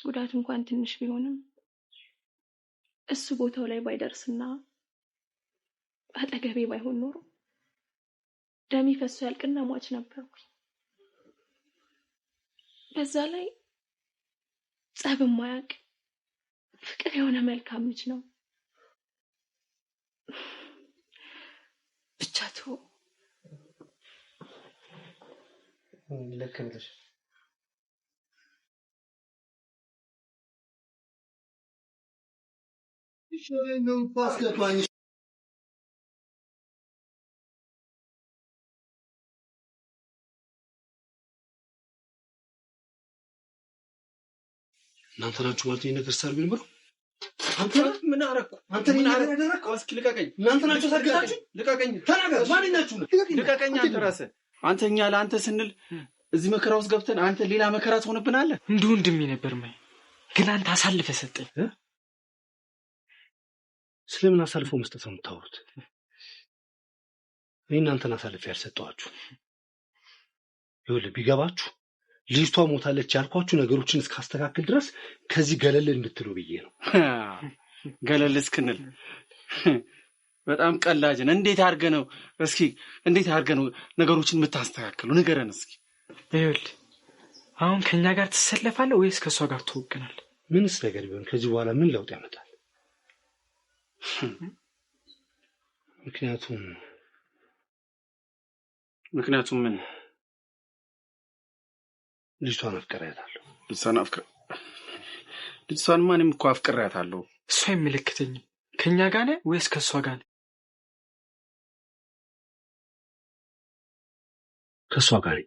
ጉዳቱ እንኳን ትንሽ ቢሆንም እሱ ቦታው ላይ ባይደርስና አጠገቤ ባይሆን ኖሮ ደሜ ፈሶ ያልቅና ሟች ነበርኩ። በዛ ላይ ጸብ ማያቅ ፍቅር የሆነ መልካም ልጅ ነው። ብቻ ተው። ልክ ነሽ። ነው ፓስከቷኝ እናንተ ናችሁ ማለት ነገር ሰርግ ነው። አንተ ምን አረኩ? አንተ ምን አረኩ? እስኪ ልቀቀኝ። እናንተ ናችሁ ሰርጋችሁ? ልቀቀኝ። ተናገር። ማን ናችሁ? ልቀቀኝ። አንተ ራስህ አንተኛ ለአንተ ስንል እዚህ መከራ ውስጥ ገብተን አንተ ሌላ መከራ ትሆንብናለህ። እንደ ወንድሜ ነበር ማይ ግን አንተ አሳልፈህ ሰጠኝ። ስለምን አሳልፎ መስጠት ነው የምታወሩት? እኔ እናንተን አሳልፌ ያልሰጠኋችሁ። ይኸውልህ ቢገባችሁ ልጅቷ ሞታለች ያልኳችሁ ነገሮችን እስካስተካክል ድረስ ከዚህ ገለል እንድትሉ ብዬ ነው። ገለል እስክንል በጣም ቀላጅን። እንዴት አድርገህ ነው እስኪ እንዴት አድርገህ ነው ነገሮችን የምታስተካክሉ? ንገረን እስኪ። ይኸውልህ አሁን ከኛ ጋር ትሰለፋለህ ወይስ ከሷ ጋር ትወገናለህ? ምንስ ነገር ቢሆን ከዚህ በኋላ ምን ለውጥ ያመጣል? ምክንያቱም ምን ልጅቷን አፍቅሬያታለሁ። ልጅቷን ማንም እኮ አፍቅሬያታለሁ። እሷ አይመለከተኝም። ከኛ ጋር ነህ ወይስ ከሷ ጋር ነህ? ከሷ ጋር ነኝ።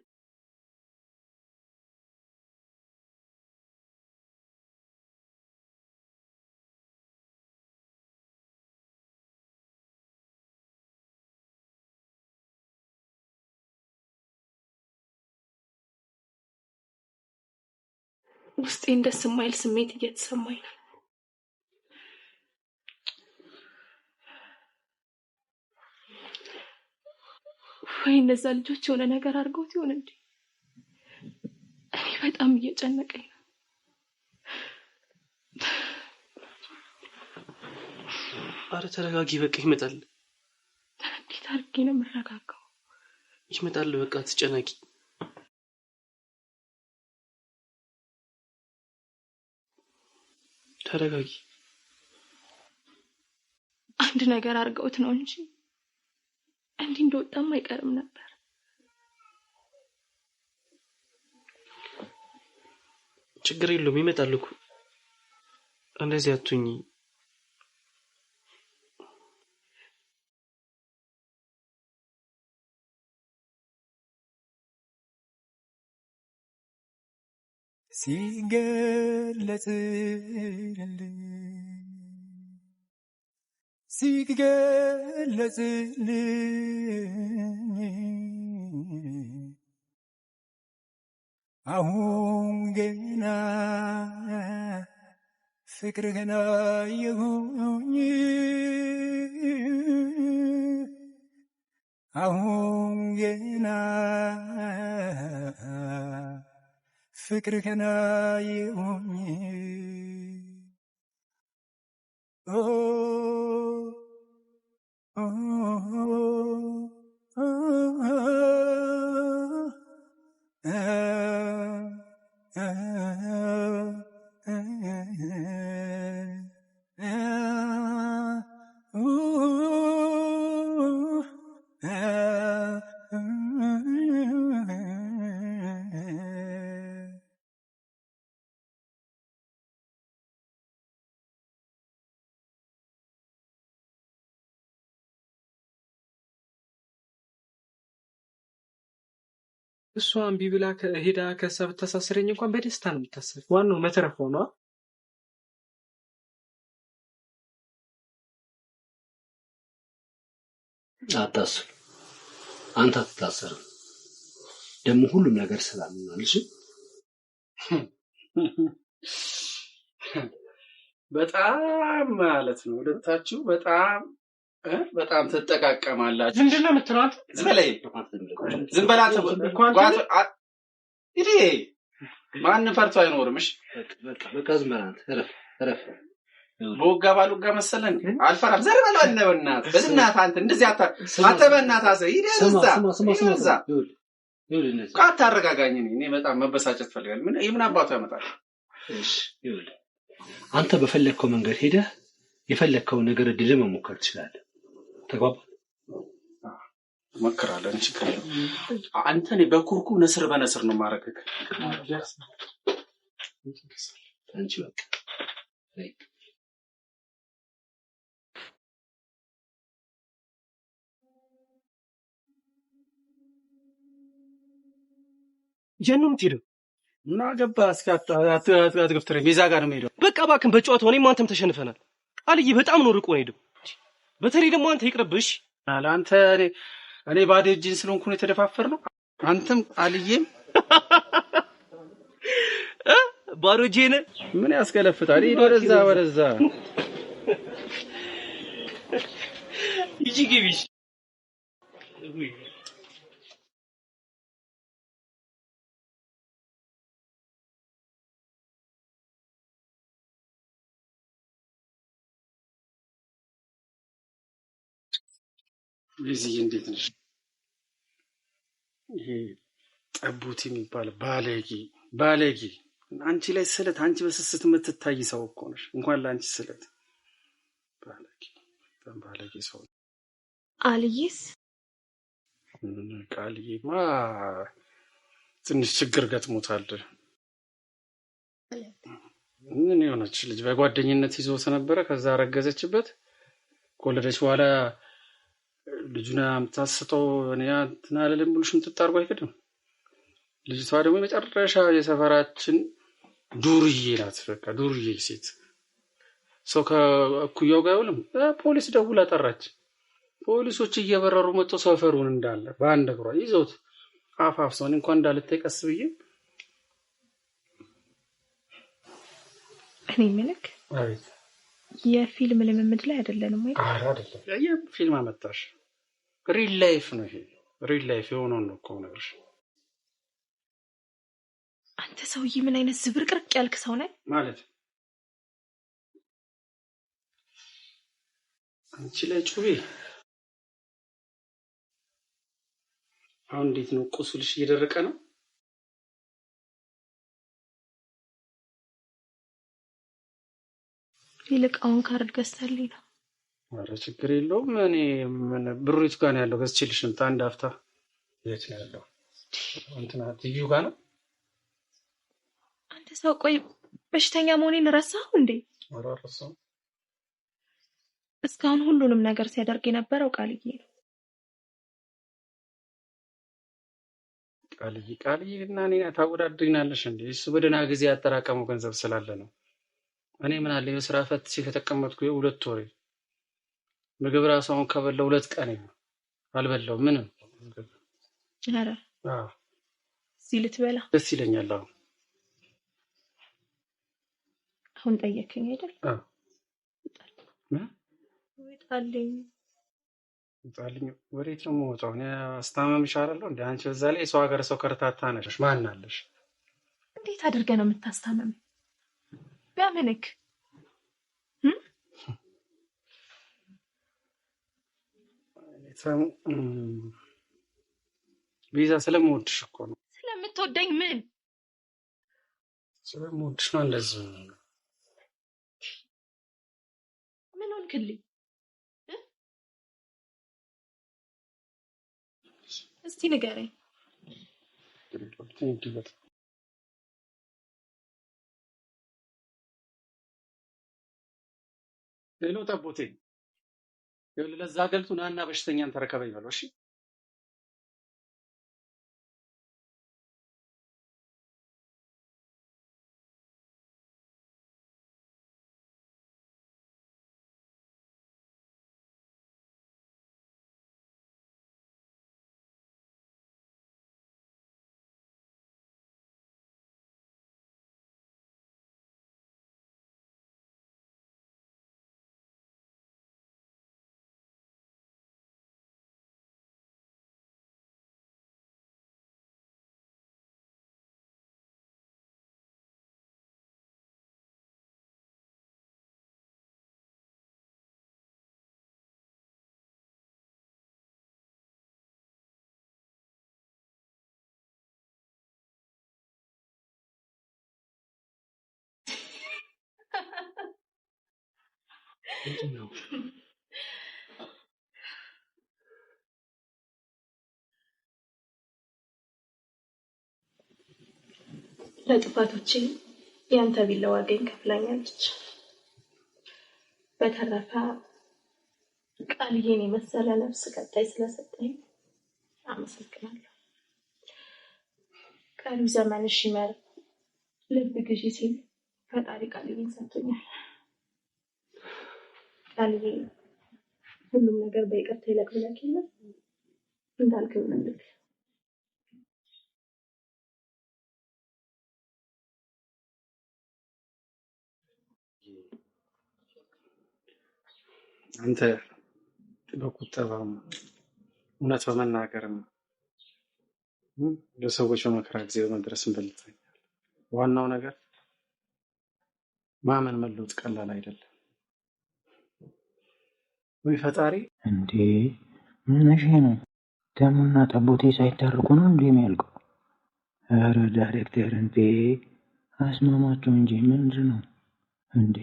ውስጤን ደስ የማይል ስሜት እየተሰማኝ ነው። ወይ እነዛ ልጆች የሆነ ነገር አድርገውት ይሆን እንዴ? እኔ በጣም እየጨነቀኝ ነው። አረ ተረጋጊ፣ በቃ ይመጣል። እንዴት አድርጌ ነው የምረጋጋው? ይመጣል፣ በቃ አትጨነቂ። ተረጋጊ። አንድ ነገር አድርገውት ነው እንጂ እንዲህ እንደወጣም አይቀርም ነበር። ችግር የለውም፣ ይመጣል እኮ። እንደዚህ አትሁኚ። ሲገለጽልኝ አሁን ገና ፍቅርህን አየሁኝ አሁን ገና ፍቅርህን አየሁኝ እሷ እምቢ ብላ ሄዳ ከሳ ብታሳስረኝ እንኳን በደስታ ነው የምታስር። ዋናው መተረፏ ነው። አታስብ፣ አንተ አትታሰርም። ደግሞ ሁሉም ነገር ሰላም ይሆናል። እሺ በጣም ማለት ነው ሁለታችሁ በጣም ትጠቃቀማላችሁ። ምንድን ነው የምትለው አንተ? ዝም በል አንተ። ይሄ ማንም ፈርቶ አይኖርም። እሺ በቃ ዝም በል አንተ። እረፍ። በወጋ ባልወጋ መሰለን አልፈራም። ዘር በለው አለ በእናትህ በእናትህ አንተ እንደዚህ አንተ በእናትህ አሰ ይደዛ አታረጋጋኝ። እኔ በጣም መበሳጨት ፈልጋለሁ። ምን አባቱ ያመጣል? እሺ ይኸውልህ አንተ በፈለግከው መንገድ ሄደህ የፈለግከውን ነገር እድል መሞከር ትችላለህ። ተግባባ? እሞክራለሁ። ችግር የለውም። አንተ እኔ በኩርኩ ነስር በነስር ነው ማረከክ። አንቺ በቃ የት ነው የምትሄደው? ምን አገባህ? እስኪ አትገፍትረኝ። ቤዛ ጋር ነው የምሄደው። በቃ እባክህን በጨዋታው እኔም አንተም ተሸንፈናል። ቃልዬ በጣም ነው ርቆ ሄደው። በተለይ ደግሞ አንተ ይቅርብሽ። አንተ እኔ ባዶ እጄን ስለሆንኩ ነው የተደፋፈርነው። አንተም ቃልዬም ባዶ እጄን ምን ያስገለፍታል? ሂድ ወደዛ ይጂ ግቢሽ። ልዝዬ እንዴት ነሽ? ይሄ ጠቡት የሚባል ባለጌ አንቺ ላይ ስለት፣ አንቺ በስስት የምትታይ ሰው እኮ ነሽ። እንኳን ለአንቺ ስለት ባለጌ ሰው። አልይስ ቃልዬማ ትንሽ ችግር ገጥሞታል። ምን የሆነች ልጅ በጓደኝነት ይዞት ነበረ። ከዛ ረገዘችበት። ከወለደች በኋላ ልጁን አምታስተው እኔ እንትን አልልም ብሎ ሽምጥጥ አድርጎ አይክድም። ልጅቷ ደግሞ የመጨረሻ የሰፈራችን ዱርዬ ናት። በቃ ዱርዬ ሴት። ሰው ከእኩያው ጋር አይውልም። ፖሊስ ደውላ ጠራች። ፖሊሶች እየበረሩ መጥተው ሰፈሩን እንዳለ በአንድ እግሯ ይዘውት አፋፍሰው። እኔ እንኳን እንዳልታይ ቀስ ብዬ እኔ ምልክ አቤት። የፊልም ልምምድ ላይ አይደለንም ወይ? ኧረ አይደለም። የፊልም አመጣሽ? ሪል ላይፍ ነው ይሄ። ሪል ላይፍ የሆነውን ነው እኮ ነገርሽ። አንተ ሰውዬ ምን አይነት ዝብርቅርቅ ያልክ ሰው ነህ ማለት? አንቺ ላይ ጩቤ። አሁን እንዴት ነው? ቁስልሽ እየደረቀ ነው? ይልቅ አሁን ካርድ ገዝተልኝ ነው። ኧረ ችግር የለውም። እኔ ብሩት ጋር ነው ያለው። ገዝቼልሽ ልምጣ። አንድ አፍታ። የት ነው ያለው? እንትና ትዩ ጋር ነው። አንተ ሰው ቆይ በሽተኛ መሆኔን ረሳኸው እንዴ? ኧረ አልረሳሁም። እስካሁን ሁሉንም ነገር ሲያደርግ የነበረው ቃልዬ ነው። ቃልዬ እና እኔ ታወዳድሪናለሽ እንዴ? እሱ በደህና ጊዜ ያጠራቀመው ገንዘብ ስላለ ነው። እኔ ምን አለ የስራ ፈትቼ ከተቀመጥኩ 2 ወር። ምግብ ራሱ አሁን ከበላው 2 ቀን አልበላው ምንም። ኧረ እዚህ ልትበላ ደስ ይለኛል። አሁን ጠየከኝ አይደል? ውጣልኝ። ወዴት ነው የምወጣው? እኔ አስታመምሽ አይደለሁ እንደ አንቺ። በዛ ላይ የሰው ሀገር ሰው ከርታታ ነሽ። ማን አለሽ? እንዴት አድርገህ ነው የምታስታመም? በምንክ ቤዛ ስለምወድሽ እኮ ነው። ስለምትወደኝ? ምን ስለምወድሽ ነው እንደዚህ። ምን ሆንክልኝ? እስቲ ንገረኝ። ሌሎ ጠቦቴ ለዛ ገልቱ ናና በሽተኛን ተረከበኝ በለው። እሺ ምንድነው? ለጥፋቶቼ ያንተ ቢላ ዋጋኝ ከፍላኛለች። በተረፈ ቃልዬን የመሰለ ነፍስ ቀጣይ ስለሰጠኝ አመሰግናለሁ። ቀሪው ዘመንሽ ይመር። ልብ ግዢ ሲል ፈጣሪ ቃልዬን ሰጥቶኛል። ቃልዬ ሁሉም ነገር በይቅርታ ይለቅልኝ የለም እንዳልከው ነው። አንተ በቁጠባም እውነት በመናገርም ለሰዎች በመከራ ጊዜ በመድረስም በልጠኛል። ዋናው ነገር ማመን መለወጥ ቀላል አይደለም። ወይ ፈጣሪ እንዴ ምን ነሽ ነው? ደሙና ጠቦቴ ሳይታረቁ ነው እንዴ የሚያልቀው? ኧረ ዳይሬክተር እንዴ አስማማቸው እንጂ ምንድን ነው እንዴ?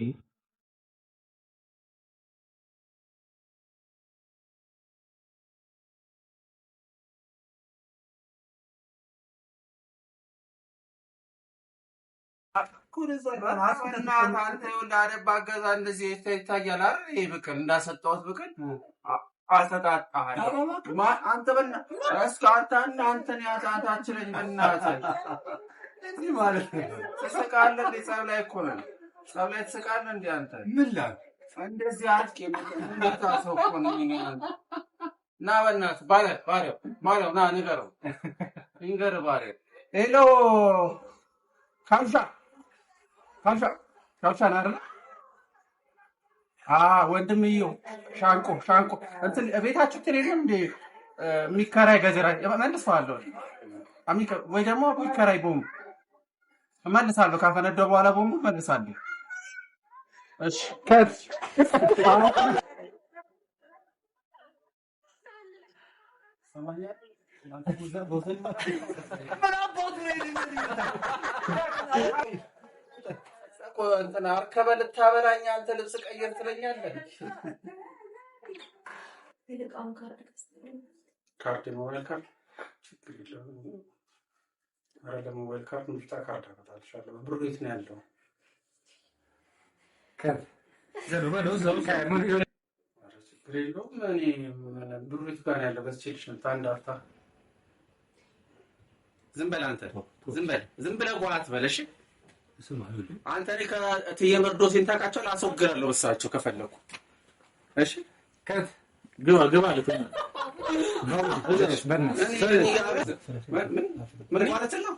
አንተ የወላደ ባገዛ እንደዚህ ይታያል አይደል? ይሄ ብቅል እንዳሰጠሁት ብቅል አሰጣጣሃል። አንተ እስከ አንተን ያታታችለኝ በእናትህ እንዲህ ማለት ነው። ትስቃለህ እንዴ? ጸብ ላይ እኮ ነን። ጸብ ላይ ትስቃለህ እንዴ አንተ? ምን ላድርግ? እንደዚህ አትቄ ሰው እኮ ነው። ና በእናትህ ባሪያው ና ንገረው ባሪያው። ሄሎ ካልሻ አይደለ? ወንድምዬው ሻንቆ እንትን ቤታችሁ ትሬንም እንደ የሚከራይ ገጀራ እመልሰዋለሁ ወይ ደግሞ የሚከራይ ቦምብ እመልሳለሁ። ካፈነዳው በኋላ ቦምብ እመልሳለሁ። እሺ እንትን አርከበ ልታበላኝ አንተ ልብስ ቀይር ትለኛለህ። ካርድ ሞባይል ካርድ ችግር የለውም። ኧረ ለሞባይል ካርድ ምርጫ ካርድ አመጣልሻለሁ። ብሩ የት ነው ያለው? ችግር የለውም። ብሩ የት ጋር ነው ያለው? በስቼልሽ ነው አንድ አፍታ። ዝም በል አንተ ዝም ብለህ ጓ አትበል እሺ። አንተ እኔ ከእትዬ መርዶሴን ታውቃቸው ላስወግዳለሁ እሳቸው ከፈለኩ። እሺ ግባ ልትሆን ምን ማለት ነው?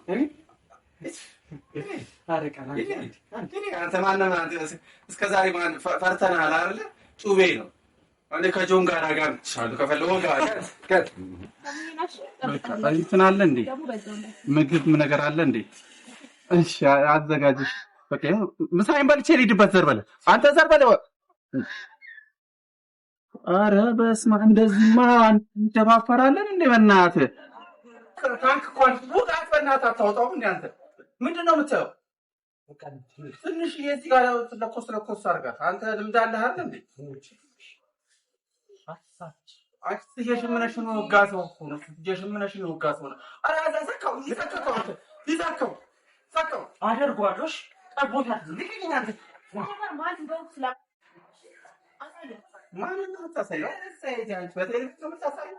አንተ ማነህ? እስከ ዛሬ ፈርተናል አይደለ? ጩቤ ነው። እኔ ከጆን ጋር አጋብቼሻለሁ ከፈለኩ ጋር እንትን አለ እንዴ? ምግብ ነገር አለ እንዴ? እሺ አዘጋጅሽ። በቃ ምሳዬን በልቼ ልሂድበት። ዘር በለ አንተ ዘር በለ። ኧረ በስመ አብ እንደዚህማ እንደባፈራለን እንዴ? በእናትህ ታንክ ኮል ውጣት። በእናትህ አታወጣውም እንዴ አንተ? ምንድን ነው የምትለው? ትንሽ እዚህ ጋር ለኮስ አድርጋት። አንተ ልምድ አለህ አይደል እንዴ? እየሽምነሽ ነው ጋተው እኮ ነው። እየሽምነሽ ነው ጋተው ነው። ኧረ አዛዛካው ይዛካው ሳቀው አደርጓለሽ ጠቦታ ልክኝ አንተ ማን እንደው ስላ ማን ነው ታሳየው? ሳይት አንቺ በቴሌቪዥን ነው ታሳየው